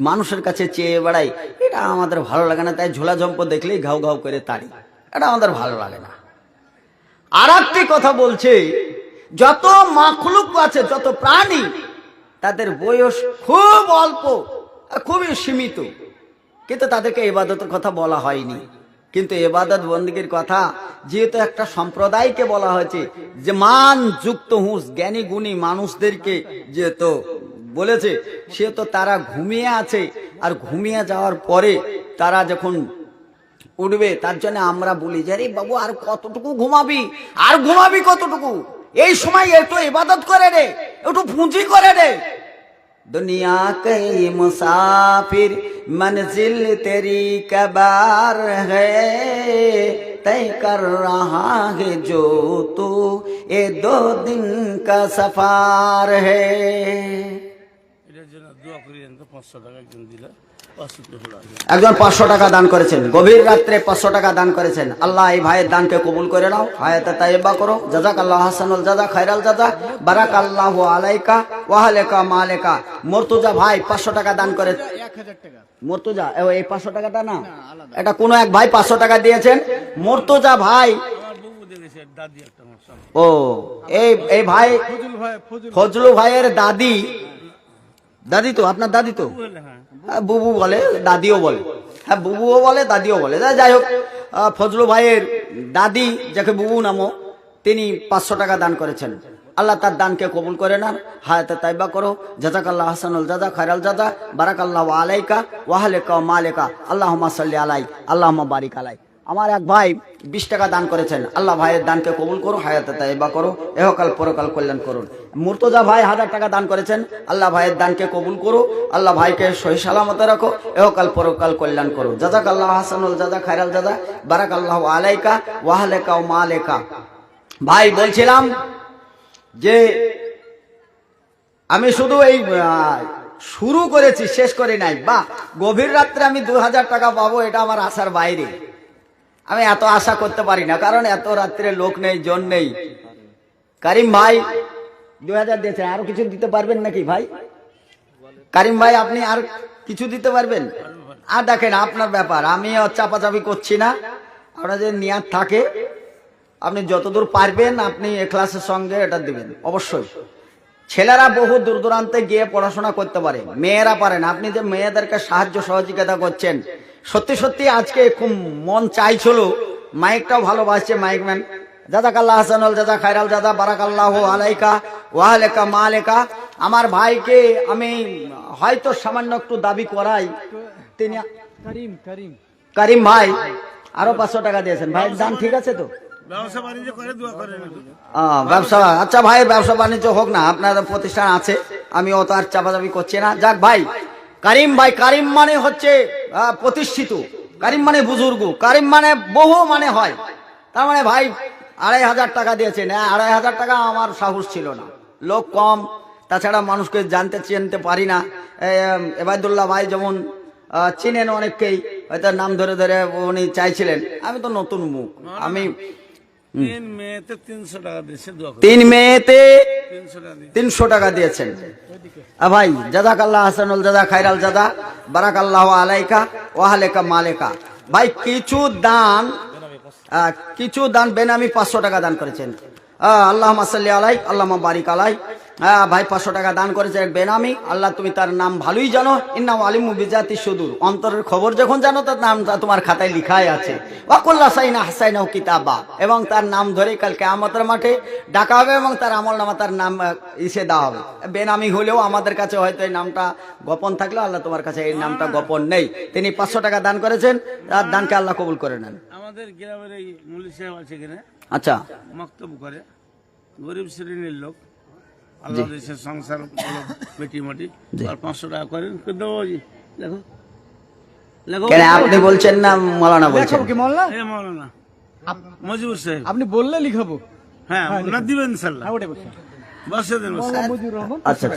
মানুষের কাছে চেয়ে বেড়াই, এটা আমাদের ভালো লাগে না। তাই ঝোলা ঝম্প দেখলেই ঘাউ ঘাউ করে তাড়ি, এটা আমাদের ভালো লাগে না। আর একটি কথা বলছে, যত মাখলুক আছে, যত প্রাণী, তাদের বয়স খুব অল্প, খুবই সীমিত, কিন্তু তাদেরকে ইবাদতের কথা বলা হয়নি। কিন্তু ইবাদত বন্দেগীর কথা যেহেতু একটা সম্প্রদায়কে বলা হয়েছে যে মান যুক্ত হুঁস জ্ঞানী গুণী মানুষদেরকে যেহেতু বলেছে, সেহেতু তারা ঘুমিয়ে আছে, আর ঘুমিয়ে যাওয়ার পরে তারা যখন উঠবে তার জন্য আমরা বলি যে আরে বাবু আর কতটুকু ঘুমাবি, আর ঘুমাবি কতটুকু, এই সময় একটু ইবাদত করে রে, একটু পুঁজি করে রে। दुनिया के मुसाफिर मंजिल तेरी कबार है, तय कर रहा है जो तू ये 2 दिन का सफर है। একজন 500 টাকা দান করেছেন, গভীর রাত্রে 500 টাকা দান করেছেন। আল্লাহ এই ভাইয়ের দানকে কবুল করে নাও, হায়াতে তাইয়্যিবা করো, জাযাকাল্লাহু হাসানুল জাযা খায়রাল জাযা, বারাকাল্লাহু আলাইকা ওয়া আলাইকা মালাকা। মুর্তজা ভাই 500 টাকা দান করে, 1000 টাকা মুর্তজা এই 500 টাকাটা না, এটা কোন এক ভাই 500 টাকা দিয়েছেন। মুর্তজা ভাই, ও এই ভাই ফজলু ভাইয়ের দাদি, দাদি তো আপনার দাদি তো, হ্যাঁ বুবু বলে, দাদিও বলে, হ্যাঁ বুবুও বলে দাদিও বলে, যাই হোক ফজলু ভাইয়ের দাদি যাকে বুবু নামো, তিনি 500 টাকা দান করেছেন। আল্লাহ তার দানকে কবুল করে নেন, হায়াতে তাইয়্যিবা করো, জাযাকাল্লাহু হাসানুল জাযা খায়রাল জাযা, বারাকাল্লাহু আলাইকা ওয়া আলাইকা মালাকা, আল্লাহুম্মা সাল্লি আলাই, আল্লাহুম্মা বারিক আলাই। আমার এক ভাই 20 টাকা দান করেছেন। আল্লাহ ভাইয়ের দানকে কবুল করো, হায়াতে তাইয়্যিবা করো, এহকাল পরকাল কল্যাণ করুন। মুর্তজা ভাই 1000 টাকা দান করেছেন। আল্লাহ ভাইয়ের দানকে কবুল করো, আল্লাহ ভাইকে সহি সালামতে রাখো, এহকাল পরকাল কল্যাণ করো। জাযাকাল্লাহু হাসানুল জাযা খায়রাল জাযা, বারাকাল্লাহু আলাইকা ওয়া আলাইকা মালাকা। ভাই বলছিলাম যে আমি শুধু এই শুরু করেছি, শেষ করি নাই। বা গভীর রাত্রে আমি 2000 টাকা পাবো, এটা আমার আশার বাইরে। আমি এত আশা করতে পারি না, কারণ এত রাত্রে লোক নেই, জন নেই। কারিম ভাই 2000 দিয়েছেন, আরো কিছু দিতে পারবেন নাকি ভাই? কারিম ভাই আপনি আর কিছু দিতে পারবেন? আর দেখেন আপনার ব্যাপার, আমি চাপাচাপি করছি না। আপনার যদি নিয়াত থাকে, আপনি যতদূর পারবেন আপনি এখলাসের সঙ্গে এটা দিবেন অবশ্যই। ছেলেরা বহু দূর দূরান্তে গিয়ে পড়াশোনা করতে পারে, মেয়েরা পারেন। আপনি যে মেয়েদেরকে সাহায্য সহযোগিতা করছেন, সত্যি সত্যি আজকে খুব মন চাইছিল, মাইকটাও ভালোবাসছে মাইকম্যান। জাযাকাল্লাহু হাসানুল জাযা খায়রাল জাযা, বারাকাল্লাহু আলাইকা ওয়া আলাইকা মালাকা। আমার ভাইকে আমি হয়তো সামান্য একটু দাবি করাই, তিনি করিম ভাই আরো 500 টাকা দিয়েছেন। ভাইয়ের দান ঠিক আছে তো? ব্যবসা বাণিজ্য করে দোয়া করেন। ব্যবসা, আচ্ছা ভাইয়ের ব্যবসা বাণিজ্য হোক না, আপনার প্রতিষ্ঠান আছে, আমি অত আর চাপাচাপি করছি না। যাক ভাই, কারিম ভাই, কারিম মানে হচ্ছে প্রতিষ্ঠিত, কারিম মানে বুজুর্গ, কারিম মানে বহু মানে হয়। তার মানে ভাই 2500 টাকা দিয়েছেন। 2500 টাকা আমার সাহস ছিল না, লোক কম, তাছাড়া মানুষকে চিনতে পারি না। এবাদুল্লাহ ভাই যেমন চিনেন অনেককেই, হয়তো নাম ধরে ধরে উনি চাইছিলেন। আমি তো নতুন মুখ, আমি 3 মেয়েতে 300 টাকা দিয়েছে, দোয়া করেন। 3 মেয়েতে 300 টাকা 300 টাকা দিয়েছেন। ভাই জাযাকাল্লাহু হাসানুল জাযা খায়রাল জাযা, বারাকাল্লাহু আলাইকা ওয়া আলাইকা মালাকা। ভাই কিছু দান বেনামি 500 টাকা দান করেছেন। আল্লাহুম্মা সাল্লি আলাই, আল্লাহুম্মা বারিক আলাই। ভাই 500 টাকা দান করেছে বেনামি। আল্লাহ তুমি তার নাম ভালোই জানো, ইন্নাহু আলিমু বিজাতি সুদূর, অন্তরের খবর যখন জানো তার নামটা তোমার খাতায় লিখাই আছে। ওয়া কুল্লা সাইনা হাসাইনাহু কিতাবা, এবং তার নাম ধরে কাল কিয়ামতের মাঠে ডাকা হবে এবং তার আমলনামা তার নাম ইসে দেওয়া হবে। বেনামি হলেও আমাদের কাছে হয়তো এই নামটা গোপন থাকলেও আল্লাহ তোমার কাছে এই নামটা গোপন নেই। তিনি 500 টাকা দান করেছেন, তার দানকে আল্লাহ কবুল করে নেন। আমাদের গ্রামের এই মুলি সাহেব আছে কিনা, আচ্ছা, মক্তব করে, গরিব শ্রেণীর লোক, আল্লাহ দেশের সংসার বেটি মাটি, আর 500 টাকা করেন। দেখো কেন আপনি বলছেন না মৌলানা বলছেন? মৌলানা মজিবুর সাহেব, আপনি বললে লিখাবো। হ্যাঁ না দিবেন ইনশাআল্লাহ, বসে দেন। আচ্ছা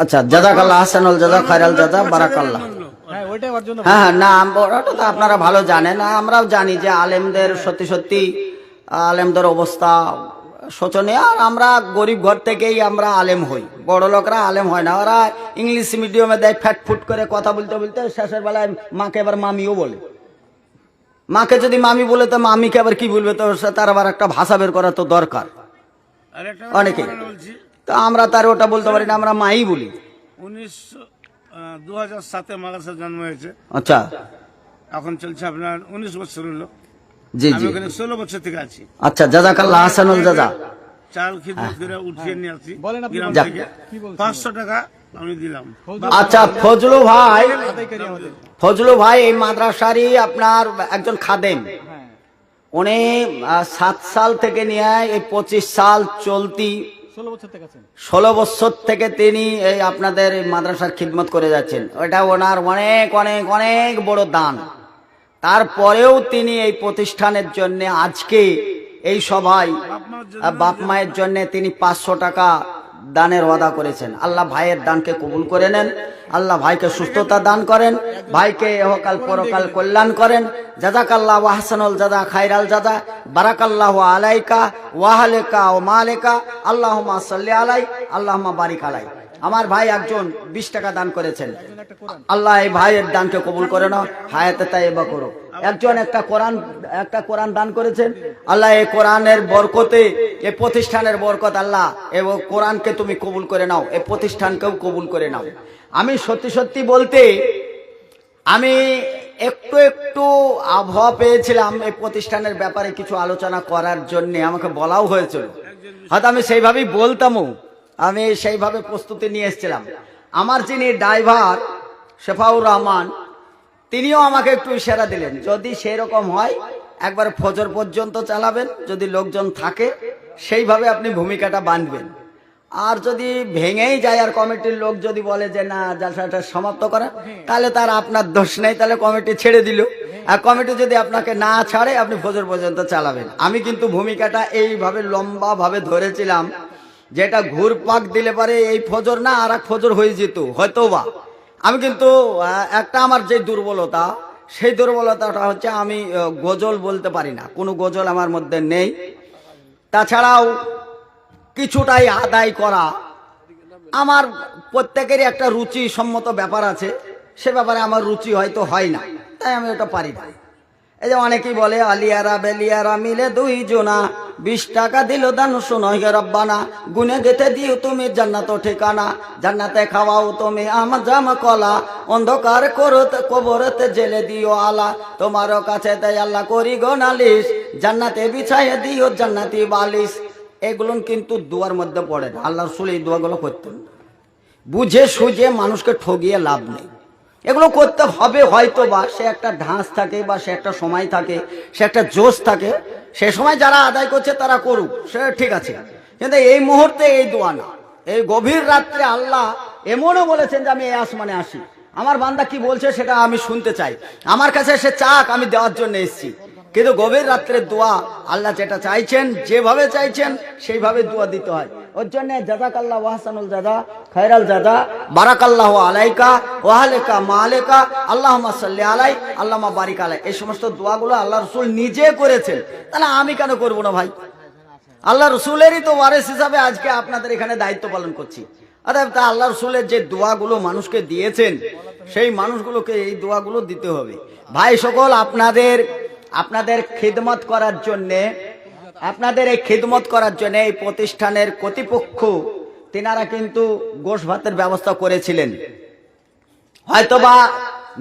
আচ্ছা, জাযাকাল্লাহু হাসানুল জাযা খায়রাল জাযা, বারাকাল্লাহ। হ্যাঁ না, ওটা তো আপনারা ভালো জানেন, আমরাও জানি যে আলেমদের সত্যি সত্যি আলেমদের অবস্থা শোচনীয়। আর আমরা গরিব ঘর থেকেই আমরা আলেম হই, বড় লোকরা আলেম হয় না। ওরা ইংলিশ মিডিয়ামে দেয়, ফ্যাট ফুট করে কথা বলতে বলতে শেষের বেলায় মাকে আবার মামিও বলে। মাকে যদি মামি বলে তো মামিকে আবার কি বলবে, তো তার আবার একটা ভাষা বের করা তো দরকার অনেকে। তো আমরা তার ওটা বলতে পারি না, আমরা মাই বলি। 2007-এ মাদ্রাসা জন্ম হয়েছে। আচ্ছা, এখন চলছে আপনার 19 বছর হলো। জি আমি জি, ওখানে 16 বছর থেকে আছি। আচ্ছা, জাযাকাল্লাহ আহসানুল জাযা। চাল খিদমত করে উঠিয়ে নিয়ে আসি গ্রাম যাক। থেকে। 500 টাকা আমি দিলাম। আচ্ছা, ফজলু ভাই এই মাদ্রাসারই আপনার একজন খাদেম। উনি 7 সাল থেকে নিয়ে এই 25 সাল চলতি 16 বছর থেকে তিনি এই আপনাদের এই মাদ্রাসার খিদমত করে যাচ্ছেন। ওটা ওনার অনেক অনেক অনেক বড় দান। তারপরেও তিনি এই প্রতিষ্ঠানের জন্য আজকে এই সভায় বাপ মায়ের জন্য তিনি 500 টাকা দানের ওয়াদা করেছেন। আল্লাহ ভাইয়ের দানকে কবুল করে নেন, আল্লাহ ভাইকে সুস্থতা দান করেন, ভাইকে ইহকাল পরকাল কল্যাণ করেন। জাযাকাল্লাহু আহসানুল জাযা, খায়রাল জাযা, বারাকাল্লাহু আলাইকা ওয়া আলাইকা ওয়া মালাইকা, আল্লাহুম্মা সাল্লি আলাই, আল্লাহুম্মা বারিক আলাই। আমার ভাই একজন 20 টাকা দান করেছেন। আল্লাহ এই ভাইয়ের দানকে কবুল করে নাও, হায়াতে তাইয়্যিবা করো। একজন একটা কোরআন দান করেছেন। আল্লাহ এই কোরআনের বরকতে, এই প্রতিষ্ঠানের বরকত, আল্লাহ এই কোরআনকে তুমি কবুল করে নাও, এই প্রতিষ্ঠানকেও কবুল করে নাও। আমি সত্যি সত্যি বলতে আমি একটু আবহাওয়া পেয়েছিলাম এই প্রতিষ্ঠানের ব্যাপারে কিছু আলোচনা করার জন্য, আমাকে বলাও হয়েছিল। হয়তো আমি সেইভাবেই বলতামও, আমি সেইভাবে প্রস্তুতি নিয়ে এসেছিলাম। আমার যিনি ড্রাইভার শেফাউর রহমান, তিনিও আমাকে একটু ইশারা দিলেন, যদি সেই রকম হয় একবার ফজর পর্যন্ত চালাবেন, যদি লোকজন থাকে সেইভাবে আপনি ভূমিকাটা বাঁধবেন। আর যদি ভেঙেই যায় আর কমিটির লোক যদি বলে যে না জালসাটা সমাপ্ত করা, তাহলে তার আপনার দোষ নেই, তাহলে কমিটি ছেড়ে দিল। আর কমিটি যদি আপনাকে না ছাড়ে আপনি ফজর পর্যন্ত চালাবেন। আমি কিন্তু ভূমিকাটা এইভাবে লম্বাভাবে ধরেছিলাম, যেটা ঘুরপাক দিলে পারে এই ফজর না আর এক ফজর হয়ে যেত হয়তো বা। আমি কিন্তু একটা আমার যে দুর্বলতা, সেই দুর্বলতাটা হচ্ছে আমি গজল বলতে পারি না, কোনো গজল আমার মধ্যে নেই। তাছাড়াও কিছুটাই আদায় করা, আমার প্রত্যেকেরই একটা রুচি সম্মত ব্যাপার আছে, সে ব্যাপারে আমার রুচি হয়তো হয় না, তাই আমি ওটা পারি না। এই যে অনেকেই বলে আলিয়ারা বেলিয়ারা মিলে 2 জনা, 20 টাকা দিল দান শোনো হে রব্বানা, গুনে গেতে দিও তুমি জান্নাত ঠিকানা, জান্নাতে খাওয়াও তুমি আমার জামা কলা, অন্ধকার করতে কবরতে জেলে দিও আলা, তোমারও কাছে তাই আল্লাহ করি গো নালিশ, জান্নাতে বিছাইয়ে দিও জান্নাতি বালিশ। এগুলো কিন্তু দোয়ার মধ্যে পড়ে না। আল্লাহ রাসূল এই দোয়াগুলো করতেন। বুঝে সুঝে মানুষকে ঠগিয়ে লাভ নেই, এগুলো করতে হবে। হয়তো বা সে একটা ঢাঁস থাকে, বা সে একটা সময় থাকে, সে একটা জোশ থাকে, সে সময় যারা আদায় করছে তারা করুক, সে ঠিক আছে। কিন্তু এই মুহূর্তে এই দোয়া না, এই গভীর রাত্রে আল্লাহ এমনও বলেছেন যে আমি এই আসমানে আসি, আমার বান্দা কি বলছে সেটা আমি শুনতে চাই, আমার কাছে সে চাক, আমি দেওয়ার জন্য এসেছি। কিন্তু গভীর রাত্রের দোয়া আল্লাহ যেটা চাইছেন, যেভাবে চাইছেন সেইভাবে দোয়া দিতে হয়। ওর জন্য জাযাকাল্লাহু আহসানুল জাযা, খায়রাল জাযা, বারাকাল্লাহু আলাইকা ওয়া আলাইকা মালাইকা, আল্লাহুম্মা সাল্লি আলাই, আল্লাহুম্মা বারিক আলাই, এই সমস্ত দোয়াগুলো আল্লাহ রাসূল নিজে করেছেন। তাহলে আমি কেন করব না ভাই? আল্লাহ রাসূলেরই তো ওয়ারিস হিসাবে আজকে আপনাদের এখানে দায়িত্ব পালন করছি। অতএব তা আল্লাহ রাসূলের যে দোয়াগুলো মানুষকে দিয়েছেন, সেই মানুষগুলোকে এই দোয়াগুলো দিতে হবে। ভাই সকল, আপনাদের খিদমত করার জন্যে, আপনাদের এই খিদমত করার জন্য এই প্রতিষ্ঠানের কর্তৃপক্ষ তিনারা কিন্তু গোশ ভাতের ব্যবস্থা করেছিলেন। হয়তোবা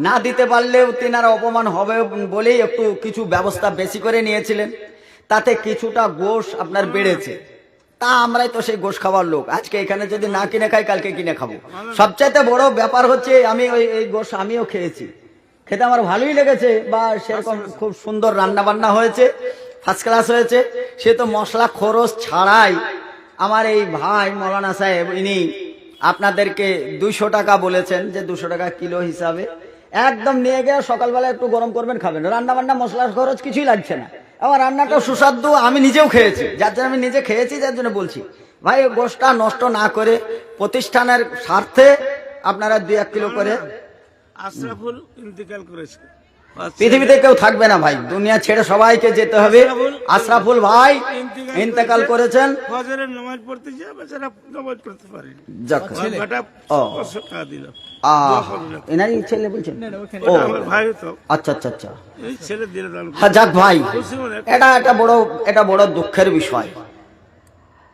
না দিতে পারলেও তিনারা অপমান হবে বলেই একটু কিছু ব্যবস্থা বেশি করে নিয়েছিলেন, তাতে কিছুটা গোশ আপনার বেড়েছে। তা আমরাই তো সেই গোশ খাওয়ার লোক, আজকে এখানে যদি না কিনে খাই কালকে কিনে খাবো। সবচাইতে বড় ব্যাপার হচ্ছে আমি এই গোশ আমিও খেয়েছি, খেতে আমার ভালোই লেগেছে, বা সেরকম খুব সুন্দর রান্না বান্না হয়েছে, ফার্স্ট ক্লাস হয়েছে। সে তো মশলা খরচ ছাড়াই আমার এই ভাই মৌলানা সাহেব, ইনি আপনাদেরকে 200 টাকা বলেছেন, যে 200 টাকা কিলো হিসাবে একদম নিয়ে গিয়ে সকালবেলা একটু গরম করবেন, খাবেন। রান্না বান্না মশলা খরচ কিছুই লাগছে না, আমার রান্নাটা সুস্বাদু, আমি নিজেও খেয়েছি, যার জন্য আমি নিজে খেয়েছি, যার জন্য বলছি। ভাই গোশটা নষ্ট না করে প্রতিষ্ঠানের স্বার্থে আপনারা 2-1 কিলো করে। আশরাফুল ইন্তেকাল করেছে, পৃথিবীতে কেউ থাকবে না ভাই, দুনিয়া ছেড়ে সবাইকে যেতে হবে। আশরাফুল ভাই ইন্তেকাল করেছেন, ফজরের নামাজ পড়তে যায়, বেচারা নামাজ পড়তে পারেনি। যাক, বেটা ও 500 টাকা দিল। এনারই ছেলে বলছেন? ও আমার ভাই তো, আচ্ছা আচ্ছা আচ্ছা, এই ছেলে দিলে দান হ্যাঁ যাক ভাই, এটা বড় দুঃখের বিষয়।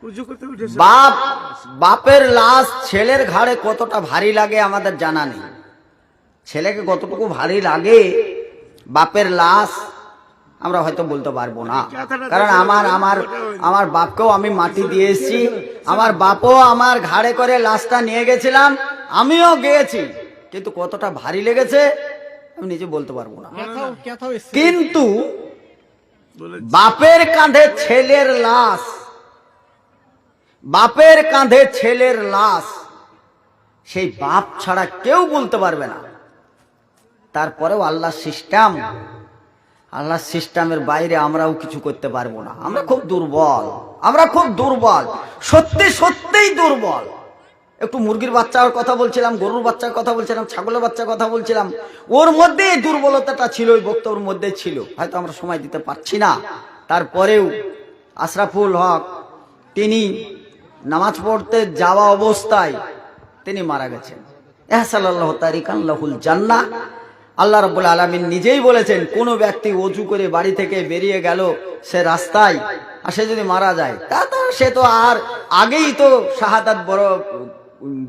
উজু করতে উঠেছে, বাপের লাশ ছেলের ঘাড়ে কতটা ভারী লাগে আমাদের জানা নেই। ছেলেকে কতটুকু ভারী লাগে বাপের লাশ আমরা হয়তো বলতে পারবো না, কারণ আমার বাপকেও আমি মাটি দিয়ে এসেছি, আমার বাপও আমার ঘাড়ে করে লাশটা নিয়ে গেছিলাম, আমিও গিয়েছি, কিন্তু কতটা ভারী লেগেছে আমি নিজে বলতে পারবো না। কিন্তু বাপের কাঁধে ছেলের লাশ, বাপের কাঁধে ছেলের লাশ, সেই বাপ ছাড়া কেউ বলতে পারবে না। তারপরেও আল্লাহর সিস্টেমের বাইরে আমরাও কিছু করতে পারবো না। আমরা খুব দুর্বল, সত্যিই দুর্বল। একটু মুরগির বাচ্চার কথা বলছিলাম, গরুর বাচ্চার কথা বলছিলাম, ছাগলের বাচ্চার কথা বলছিলাম, ওর মধ্যে এই দুর্বলতাটা ছিল, ওই বক্তব্যের মধ্যে ছিল, হয়তো আমরা সময় দিতে পারছি না। তারপরেও আশরাফুল হক তিনি নামাজ পড়তে যাওয়া অবস্থায় তিনি মারা গেছেন। ইহসাল্লাহু তারিকান লাহুল জান্নাহ। আল্লাহ রাব্বুল আলামিন নিজেই বলেছেন, কোন ব্যক্তি ওযু করে বাড়ি থেকে বেরিয়ে গেল সে রাস্তায়, আর সে যদি মারা যায় সে তো আর আগেই তো শাহাদাত বড়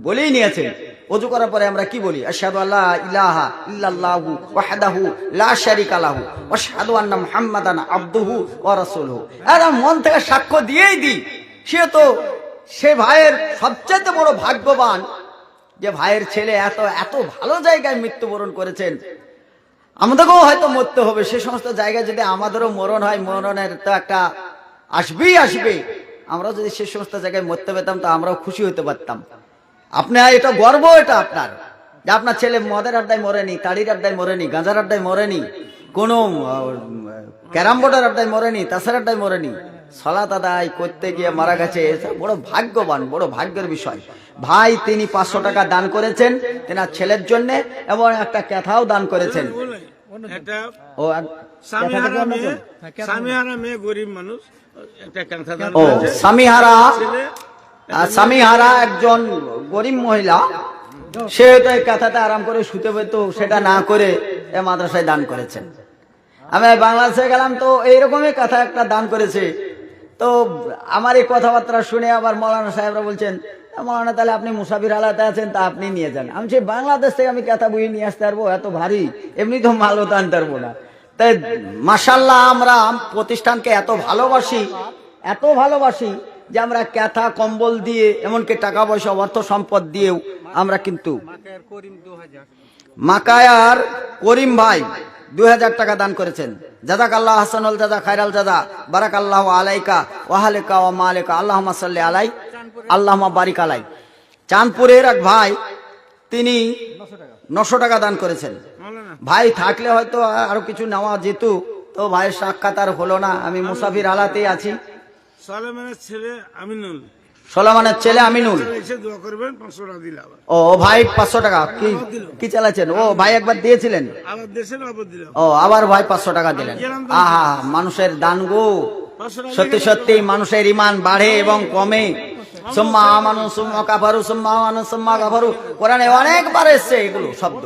বলেই নিয়েছেন। ওযু করার পরে আমরা কি বলি? আশহাদু আল্লা ইলাহা ইল্লাল্লাহু ওয়াহদাহু লা শারীকা লাহু ওয়া আশহাদু আন্না মুহাম্মাদান আবদুহু ওয়া রাসূলুহু। আর মন থেকে সাক্ষ্য দিয়েই দিই, সে ভাইয়ের সবচেয়ে বড় ভাগ্যবান যে ভাইয়ের ছেলে এত ভালো জায়গায় মৃত্যুবরণ করেছেন। আমাদেরকেও হয়তো মরতে হবে, সে সমস্ত জায়গায় যদি আমাদেরও মরণ হয়, মরণের তো একটা আসবে। আমরাও যদি সে সমস্ত জায়গায় মরতে পেতাম তো আমরাও খুশি হতে পারতাম। আপনার এটা গর্ব, এটা আপনার যে আপনার ছেলে মদের আড্ডায় মরেনি, তাড়ির আড্ডায় মরেনি, গাঁজার আড্ডায় মরেনি, কোনো ক্যারাম বোর্ডের আড্ডায় মরেনি, তাসের আড্ডায় মরেনি, সালাত আদায় করতে গিয়ে মারা গেছে। বড় ভাগ্যবান, বড় ভাগ্যের বিষয়। ভাই তিনি 500 টাকা দান করেছেন তেনার ছেলের জন্য, এবং একটা ক্যাথাও দান করেছেন। স্বামীহারা একজন গরিব মহিলা, সে তো এই কথাটা আরাম করে শুতে পেত, সেটা না করে এ মাদ্রাসায় দান করেছেন। আমি বাংলাদেশে গেলাম তো এইরকমই কথা একটা দান করেছে। তো আমার এই কথাবার্তা শুনে আবার মৌলানা সাহেবরা বলছেন, মৌলানা তাহলে আপনি মুসাফির হালাতে আছেন, তা আপনি নিয়ে যান। আমি সেই বাংলাদেশ থেকে আমি কথা বই নিয়ে আসতে পারবো? এত ভারী, এমনি তো মালও তো আনতে পারবো না। তাই মাশাআল্লাহ আমরা প্রতিষ্ঠানকে এত ভালোবাসি যে আমরা ক্যাথা কম্বল দিয়ে, এমনকি টাকা পয়সা অর্থ সম্পদ দিয়েও আমরা কিন্তু মাকায়ার করিম ভাই 2000 টাকা দান করেছেন। জাযাকাল্লাহু হাসানুল জাযা খায়রাল জাযা, বারাকাল্লাহু আলাইকা ওয়া আলাইকা ওয়া মালাইকা, আল্লাহুম্মা সাল্লি আলাই আল্লাহুম্মা বারিক আলাই। চাঁদপুরের এক ভাই তিনি 900 টাকা দান করেছেন। ভাই থাকলে হয়তো আরো কিছু নেওয়া যেত, তো ভাইয়ের সাক্ষাৎ আর হলো না, আমি মুসাফির হালাতেই আছি। সলেমানের ছেলে আমিনুল, ও ভাই 500 টাকা কি চালাচ্ছেন? ও ভাই একবার দিয়েছিলেন, ও আবার ভাই 500 টাকা দিলেন। আহা, মানুষের দান গো, সত্যি মানুষের ঈমান বাড়ে এবং কমে। সুম্মা আমানু সুম্মা কাফারু সুম্মা আমানু সুম্মা কাফারু, কোরআনে অনেকবার এসেছে এগুলো শব্দ।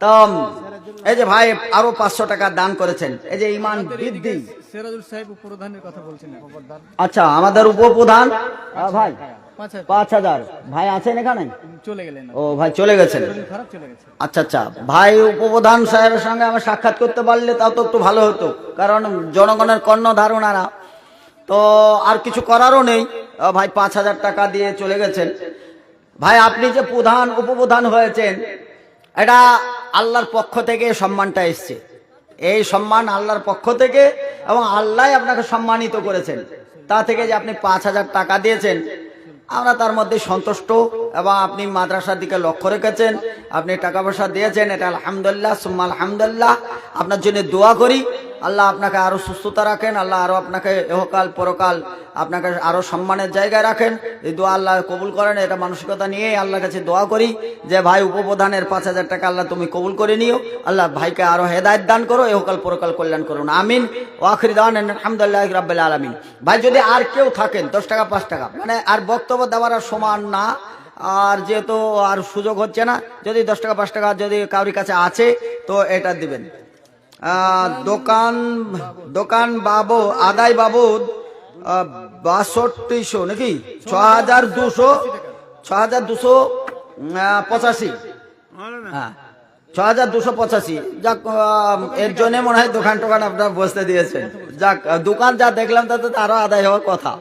তো এই যে ভাই আরো 500 টাকা দান করেছেন, এই যে ঈমান বৃদ্ধি। সিরাজুল সাহেব উপপ্রধানের কথা বলছেন। আচ্ছা, আমাদের উপপ্রধান ভাই 5000 ভাই আছেন এখানে? চলে গেলেন। ও ভাই চলে গেছেন। আচ্ছা, ভাই উপপ্রধান সাহেবের সঙ্গে আমার সাক্ষাৎ করতে পারলে তাও তো একটু ভালো হতো, কারণ জনগণের কর্ণধার ওনারা। তো আর কিছু করারও নেই, ভাই 5000 টাকা দিয়ে চলে গেছেন। ভাই আপনি যে উপপ্রধান হয়েছেন, এটা আল্লাহর পক্ষ থেকে সম্মানটা এসছে। এই সম্মান আল্লাহর পক্ষ থেকে, এবং আল্লাহ আপনাকে সম্মানিত করেছেন। তা থেকে যে আপনি 5000 টাকা দিয়েছেন, আমরা তার মধ্যে সন্তুষ্ট। এবং আপনি মাদ্রাসার দিকে লক্ষ্য রেখেছেন, আপনি টাকা পয়সা দিয়েছেন, এটা আলহামদুলিল্লাহ সুম্মা আলহামদুলিল্লাহ। আপনার জন্য দোয়া করি, আল্লাহ আপনাকে আরো সুস্থতা রাখেন, আল্লাহ আরো আপনাকে ইহকাল পরকাল আপনাকে আরো সম্মানের জায়গায় রাখেন। এই দোয়া আল্লাহ কবুল করেন, এটা মানসিকতা নিয়ে আল্লাহর কাছে দোয়া করি যে ভাই উপপ্রধানের 5000 টাকা আল্লাহ তুমি কবুল করে নিও, আল্লাহ ভাইকে আরো হেদায়েত দান করো, ইহকাল পরকাল কল্যাণ করুন, আমিন। ওয়া আখির দাওয়ানা আলহামদুলিল্লাহি রাব্বিল আলামিন। ভাই যদি আর কেউ থাকেন 10 টাকা 5 টাকা, মানে আর বক্তব্য দেওয়ার আর সমান না, আর যেহেতু আর সুযোগ হচ্ছে না, যদি 10 টাকা 5 টাকা যদি কারোর কাছে আছে তো এটা দিবেন। দোকান বাবু আদায় বাবুদ 6200 নাকি 6285। হ্যাঁ 6285। যাক, এর জন্য মনে হয় দোকান টোকান আপনার বসতে দিয়েছেন। যাক, দোকান যা দেখলাম তাতে তো আরো আদায় হওয়ার কথা।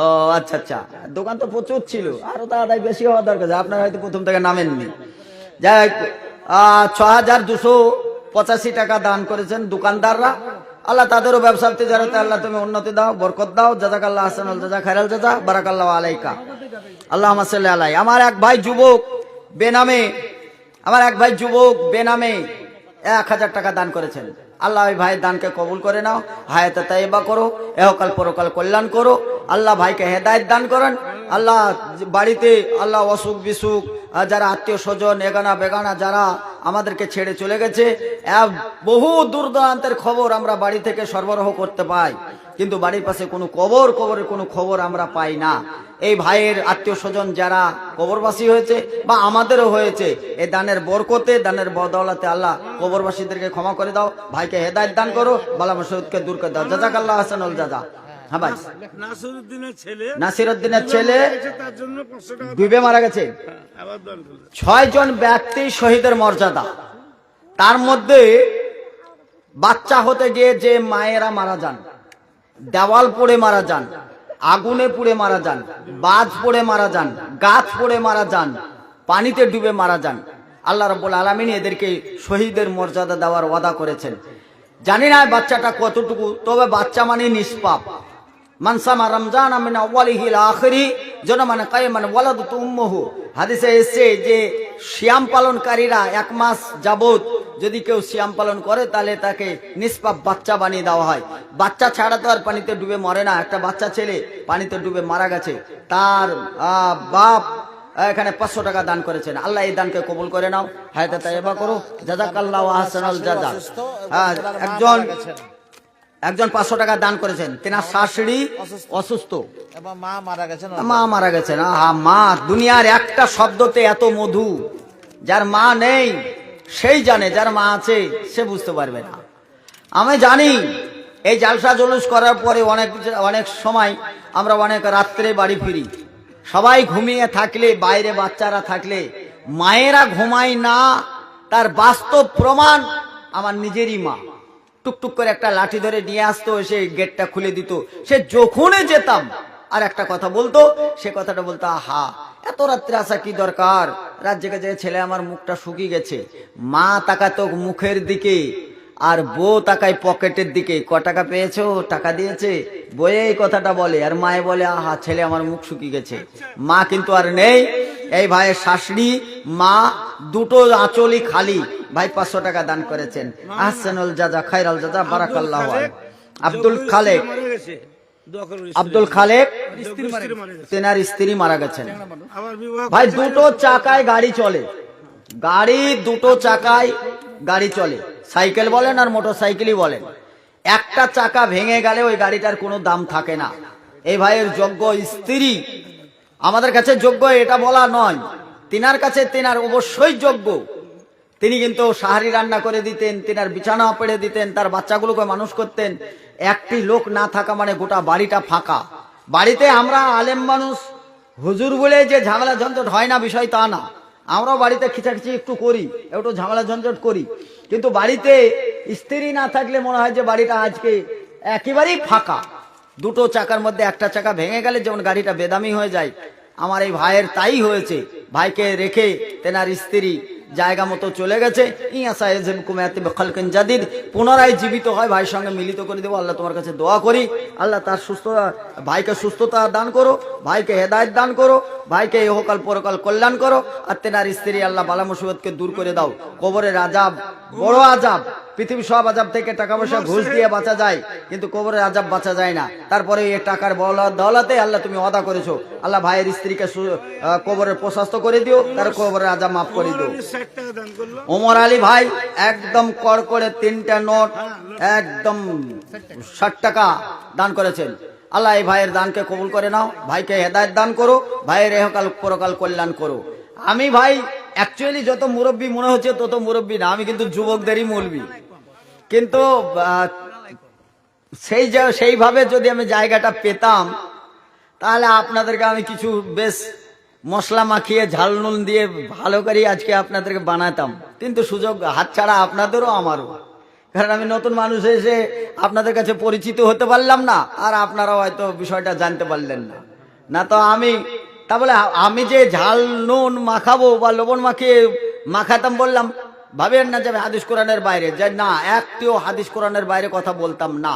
ও আচ্ছা আচ্ছা, দোকান তো প্রচুর ছিল, আরো তো আদায় বেশি হওয়ার দরকার, আপনার হয়তো প্রথম থেকে নামেননি। যাই হোক, 6285 টাকা দান করেছেন দোকানদাররা। আল্লাহ তাদেরও ব্যবসা তিজারতে আল্লাহ তুমি উন্নতি দাও, বরকত দাও। জাযাকাল্লাহ আহসানুল জাযা, খায়রাল জাযা, বারাকাল্লাহু আলাইকা। আল্লাহুম্মা সাল্লি আলাই। আমার এক ভাই যুবক বেনামে 1000 টাকা দান করেছেন। আল্লাহ ওই ভাইয়ের দানকে কবুল করে নাও, হায়াতে তাইবা করো, এহকাল পরকাল কল্যাণ করো। আল্লাহ ভাইকে হেদায়েত দান করেন। আল্লাহ বাড়িতে আল্লাহ অসুখ বিসুখ, যারা আত্মীয় স্বজন এগানা বেগানা যারা আমাদেরকে ছেড়ে চলে গেছে, বহু দূরান্তের খবর আমরা বাড়ি থেকে সরবরাহ করতে পাই, কিন্তু বাড়ির পাশে কোনো কবরের কোনো খবর আমরা পাই না। এই ভাইয়ের আত্মীয় স্বজন যারা কবরবাসী হয়েছে বা আমাদেরও হয়েছে, এই দানের বরকতে, দানের বদৌলতে আল্লাহ কবরবাসীদেরকে ক্ষমা করে দাও, ভাইকে হেদায়েত দান করো, বালা মুসিবতকে দূর করে দাও। জাযাকাল্লাহ আহসানুল জাযা। হ্যাঁ ভাই, নাসিরউদ্দিনের ছেলে তার জন্য 500 টাকা ডুবে মারা গেছে। আবার দান করলেন। 6 জন ব্যক্তি শহীদের মর্যাদা, তার মধ্যে বাচ্চা হতে গিয়ে যে মায়েরা মারা যান, দেওয়াল পড়ে মারা যান, আগুনে পুড়ে মারা যান, বাজ পড়ে মারা যান, গাছ পড়ে মারা যান, পানিতে ডুবে মারা যান, আল্লাহ রাব্বুল আলামিন এদেরকে শহীদের মর্যাদা দেওয়ার ওয়াদা করেছেন। জানি না বাচ্চাটা কতটুকু, তবে বাচ্চা মানে নিষ্পাপ। মানসামা রমজান মিন আউয়ালিহি ইলা আখিরি যেন মানে কায়মান ওয়ালাদাতু উম্মুহু। হাদিসে এসেছে যে সিয়াম পালনকারীরা 1 মাস যাবত যদি কেউ সিয়াম পালন করে তাহলে তাকে নিষ্পাপ বাচ্চা বানিয়ে দেওয়া হয়। বাচ্চা ছাড়া তো আর পানিতে ডুবে মরে না। একটা বাচ্চা ছেলে পানিতে ডুবে মারা গেছে, তার বাপ এখানে 500 টাকা দান করেছেন। আল্লাহ এই দানকে কবুল করে নাও, হায়াতে তাইবা করো। জাযাকাল্লাহু আহসানুল জাযা। একজন 500 টাকা দান করেছেন, তেনার শাশুড়ি অসুস্থ, মা মারা গেছেন। মা, দুনিয়ার একটা শব্দতে এত মধু। যার মা নেই সেই জানে, যার মা আছে সে বুঝতে পারবে না। আমি জানি এই জালসা জলুস করার পরে অনেক সময় আমরা অনেক রাত্রে বাড়ি ফিরি, সবাই ঘুমিয়ে থাকলে, বাইরে বাচ্চারা থাকলে মায়েরা ঘুমায় না, তার বাস্তব প্রমাণ আমার নিজেরই মা। টুকটুক করে একটা লাঠি ধরে নিয়ে আসতো, এসে গেটটা খুলে দিত। সে যখনই যেতাম আর একটা কথা বলতো, সে কথাটা বলতো, আহা এত রাত্রে আসা কি দরকার, রাত জেগে জেগে ছেলে আমার মুখটা শুকিয়ে গেছে। মা তাকাতো মুখের দিকে আর বউ তাকায় পকেটের দিকে, ক টাকা পেয়েছো, টাকা দিয়েছে, বইয়ে এই কথাটা বলে, আর মায়ে বলে, আহা ছেলে আমার মুখ শুকিয়ে গেছে। মা কিন্তু আর নেই। এই ভাইয়ের শাশুড়ি মা দুটো আঁচলই খালি। ভাই 500 টাকা দান করেছেন। আহসানুল জাযা, খায়রাল জাযা, বারাকাল্লাহু আলাইহি। আব্দুল খালেক তেনার স্ত্রী মারা গেছেন। ভাই দুটো চাকায় গাড়ি চলে, দুটো চাকায় গাড়ি চলে, সাইকেল বলেন আর মোটর সাইকেলই বলেন। একটা চাকা ভেঙে গেলে ওই গাড়িটার কোনো দাম থাকে না। এই ভাইয়ের যোগ্য স্ত্রী, আমাদের কাছে যোগ্য এটা বলা নয়, তিনার কাছে তিনার অবশ্যই যোগ্য। তিনি কিন্তু সাহারি রান্না করে দিতেন, তিনার বিছানা পেড়ে দিতেন, তার বাচ্চাগুলোকে মানুষ করতেন। একটি লোক না থাকা মানে গোটা বাড়িটা ফাঁকা। বাড়িতে আমরা আলেম মানুষ, হুজুর বলে যে ঝামেলা ঝঞ্ঝট হয় না বিষয় তা না, আমরাও বাড়িতে খিচাখিচি একটু করি, একটু ঝামেলা ঝঞ্ঝট করি, কিন্তু বাড়িতে স্ত্রী না থাকলে মনে হয় যে বাড়িটা আজকে একেবারেই ফাঁকা। দুটো চাকার মধ্যে একটা চাকা ভেঙে গেলে যেমন গাড়িটা বেদামি হয়ে যায়, আমার এই ভাইয়ের তাই হয়েছে। ভাইকে রেখে তেনার স্ত্রী জায়গা মতো চলে গেছে। পুনরায় জীবিত হয়, ভাইয়ের সঙ্গে মিলিত করে দেবো। আল্লাহ তোমার কাছে দোয়া করি, আল্লাহ তার সুস্থতা, ভাইকে সুস্থতা দান করো, ভাইকে হেদায়েত দান করো, ভাইকে ইহকাল পরকাল কল্যাণ করো। আর তেনার স্ত্রী আল্লাহ বালা মুসিবতকে দূর করে দাও। কবরের আজাব বড় আজাব, পৃথিবীর সব আজাব থেকে টাকা পয়সা ঘুষ দিয়ে বাঁচা যায়, কিন্তু কবরের আজাব বাঁচা যায় না। তারপরে এই টাকার দৌলতে আল্লাহ তুমি ওয়াদা করেছো, আল্লাহ ভাইয়ের স্ত্রীকে কবরের প্রশস্ত করে দিও, তার কবরের আজাব মাফ করে দিও। ওমর আলী ভাই একদম কর করে 3টা নোট একদম 60 টাকা দান করেছেন। আল্লাহ এই ভাইয়ের দানকে কবুল করে নাও, ভাইকে হেদায়েত দান করো, ভাইয়ের ইহকাল পরকাল কল্যাণ করো। আমি ভাই অ্যাকচুয়ালি যত মুরব্বী মনে হচ্ছে তত মুরব্বী না, আমি কিন্তু যুবকদেরই মুরব্বী। কিন্তু সেইভাবে যদি আমি জায়গাটা পেতাম তাহলে আপনাদেরকে আমি কিছু বেশ মশলা মাখিয়ে ঝাল নুন দিয়ে ভালো করে আজকে আপনাদেরকে বানাতাম, কিন্তু সুযোগ হাতছাড়া আপনাদেরও আমারও। কারণ আমি নতুন মানুষ এসে আপনাদের কাছে পরিচিত হতে পারলাম না, আর আপনারাও হয়তো বিষয়টা জানতে পারলেন না। না তো তা বলে আমি যে ঝাল নুন মাখাবো বা লবণ মাখিয়ে মাখাতাম বললাম, ভাবেন না যে আমি হাদিস কোরআনের বাইরে যে, না, একটিও হাদিস কোরআনের বাইরে কথা বলতাম না।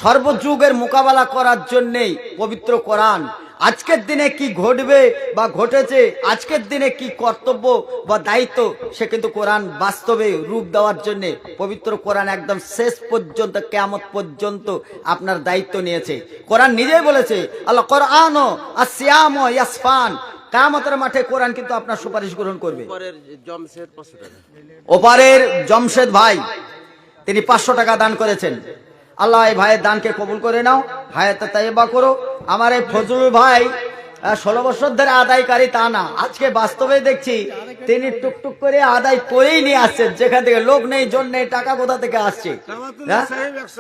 সর্বযুগের মোকাবেলা করার জন্যেই পবিত্র কোরআন আজকের দিনে কি ঘটবে বা ঘটেছে, আজকের দিনে কি কর্তব্য বা দায়িত্ব, সে কিন্তু কোরআন বাস্তবে রূপ দেওয়ার জন্য পবিত্র কোরআন একদম শেষ পর্যন্ত, কিয়ামত পর্যন্ত আপনার দায়িত্ব নিয়েছে। কোরআন নিজেই বলেছে, আল্লাহ কোরআন আসিয়াম ইয়াসফান, কিয়ামতের মাঠে কোরআন কিন্তু আপনার সুপারিশ গ্রহণ করবে। ওপারের জমশেদ ভাই, তিনি 500 টাকা দান করেছেন। আল্লাহ এই ভাইয়ের দানকে কবুল করে নাও, হায়াতে তাইবা করো। আমার এই ফজলুল ভাই 16 বছর ধরে আদায়কারী তা না, আজকে বাস্তবে দেখছি তিনি টুকটুক করে আদায় করেই নিয়ে আসছেন। যেখান থেকে লোক নেই, জন নেই, টাকা কোথা থেকে আসছে?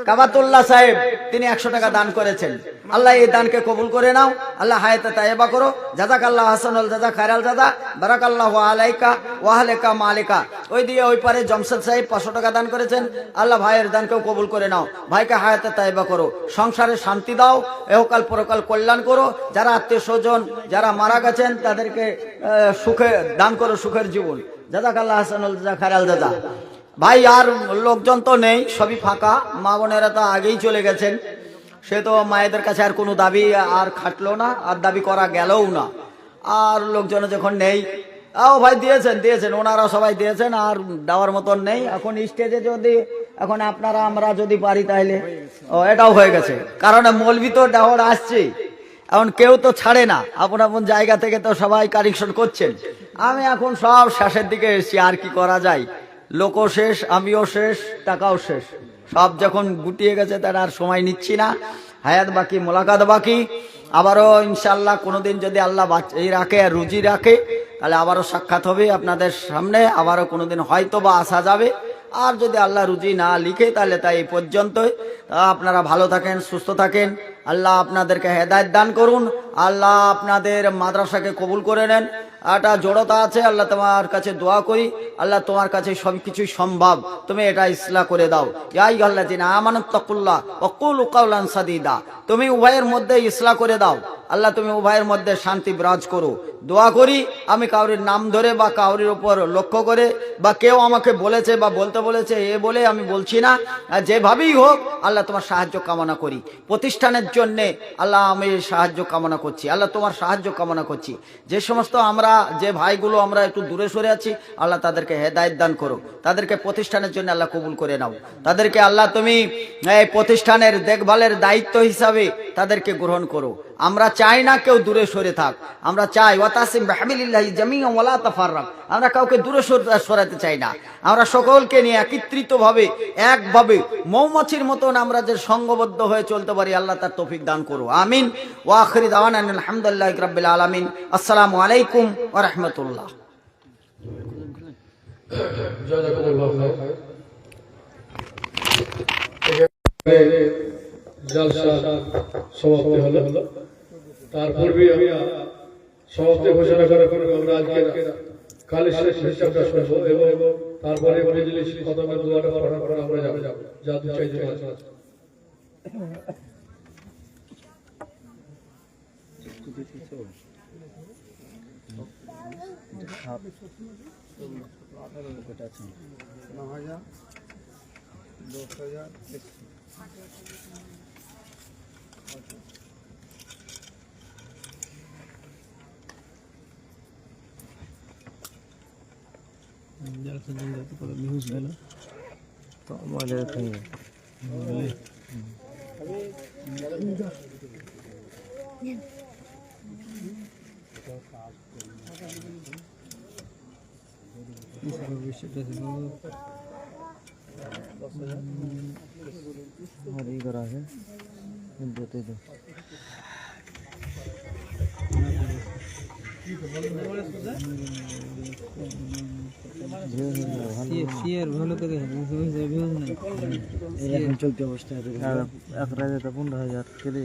কাবাতুল্লাহ সাহেব তিনি 100 টাকা দান করেছেন। আল্লাহ এই দানকে কবুল করে নাও, আল্লাহ হায়াতে তাইবা করো। জাযাকাল্লাহ হাসানুল জাযা, খায়রাল জাযা, বারাকাল্লাহু আলাইকা ওয়া আলাইকা মালিকা। ওই দিয়ে ওই পারে জমশেদ সাহেব 500 টাকা দান করেছেন। আল্লাহ ভাইয়ের দানকেও কবুল করে নাও, ভাইকে হায়াতে তাইবা করো, সংসারে শান্তি দাও, এহকাল পরকাল কল্যাণ করো। যারা আত্মীয় স্বজন যারা মারা গেছেন তাদেরকে সুখে দান করো, সুখের জীবন। জাযাকাল্লাহ হাসানুল জাযা, খায়রাল জাযা। ভাই আর লোকজন তো নেই, সবই ফাঁকা। মা বোনেরা তো আগেই চলে গেছেন, সে তো মায়েদের কাছে আর কোনো দাবি আর খাটলো না, আর দাবি করা গেলও না। আর লোকজন যখন নেই, ভাই দিয়েছেন ওনারা সবাই দিয়েছেন, আর দেওয়ার মতন নেই। এখন স্টেজে যদি এখন আপনারা আমরা যদি পারি তাহলে এটাও হয়ে গেছে, কারণ মৌলভী তো দেওয়ার আসছে, এখন কেউ তো ছাড়ে না, আপন আপন জায়গা থেকে তো সবাই কারেকশন করছেন। আমি এখন সব শেষের দিকে এসেছি, আর কি করা যায়? লোকও শেষ, আমিও শেষ, টাকাও শেষ, সব যখন গুটিয়ে গেছে তার আর সময় নিচ্ছি না। হায়াত বাকি, মোলাকাত বাকি। আবারও ইনশাআল্লাহ কোনোদিন যদি আল্লাহ বাঁচিয়ে রাখে আর রুজি রাখে, তাহলে আবারও সাক্ষাৎ হবে আপনাদের সামনে, আবারও কোনোদিন হয়তো বা আসা যাবে। আর যদি আল্লাহ রুজি না লিখে তাহলে তাই এই পর্যন্তই। আপনারা ভালো থাকেন, সুস্থ থাকেন, আল্লাহ আপনাদেরকে হেদায়েত দান করুন, আল্লাহ আপনাদের মাদ্রাসাকে কবুল করে নেন। একটা জড়তা আছে, আল্লাহ তোমার কাছে দোয়া করি, আল্লাহ তোমার কাছে সবকিছুই সম্ভব, তুমি এটা ইসলাহ করে দাও। ইয়া আইয়ুহাল্লাযিনা আমানুত্তাকুল্লাহ ওয়া কুলু কাওলান সাদীদা, তুমি উভয়ের মধ্যে ইসলাহ করে দাও আল্লাহ, তুমি উভয়ের মধ্যে শান্তি বিরাজ করো। দোয়া করি আমি কাউরির নাম ধরে বা কাউরির উপর লক্ষ্য করে বা কেউ আমাকে বলেছে বা বলতে বলেছে এ বলে আমি বলছি না, যেভাবেই হোক আল্লাহ তোমার সাহায্য কামনা করি। প্রতিষ্ঠানের জন্য আল্লাহ আমি সাহায্য কামনা করছি, আল্লাহ তোমার সাহায্য কামনা করছি। যে সমস্ত আমরা যে ভাইগুলো আমরা একটু দূরে সরে আছি, আল্লাহ তাদেরকে হেদায়েত দান করো, তাদেরকে প্রতিষ্ঠানের জন্য আল্লাহ কবুল করে নাও। তাদেরকে আল্লাহ তুমি এই প্রতিষ্ঠানের দেখভালের দায়িত্ব হিসাবে তাদেরকে গ্রহণ করো। আমরা চাই না কেউ দূরে সরে থাক, আমরা চাই ওয়াতাসিম বিহাবিলিল্লাহি জামিআন ওয়া লা তাফাররাক, আমরা কাউকে দূরে সরাতে চাই না। আমরা সকলকে নিয়ে একত্রিতভাবে একভাবে মৌমাছির মতন আমরা যে সংঘবদ্ধ হয়ে চলতে পারি, আল্লাহ তার তৌফিক দান করো, আমিন। ওয়া আখিরু দাওয়ানা আলহামদুলিল্লাহি রাব্বিল আলামিন। আসসালামু আলাইকুম ওয়া রাহমাতুল্লাহ। জলসা সমাপ্তি হলো, তার পূর্বে আমি সমাপ্তি ঘোষণা করার পূর্বে আমরা আজকে কালী শেষ হিসাবটা শুনবো এবং তারপরে মজলিস খতমের দোয়াটা পড়ার পর আমরা যাব যা দু চারজন আছে।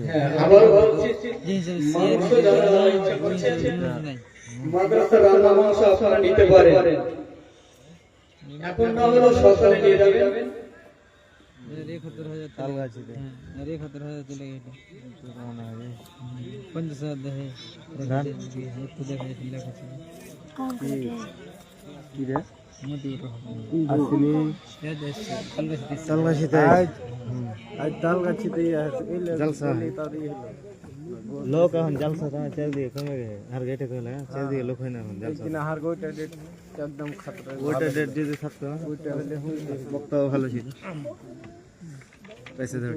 হ্যাঁ, আবার বলছি, মাংস যারা যারা ইচ্ছা করছেন, মাদ্রাসার রান্না মাংস আপনারা নিতে পারেন। এখন না হলেও সকালে নিয়ে যাবেন। লোক এখন জালসা চার দিকে কমে গেছে আর গেটে কইলে চার দিকে লোক হয় না এখন জালসা ওইটা ডেট যদি থাকতো বক্তাও ভালো ছিল পয়সা ধরে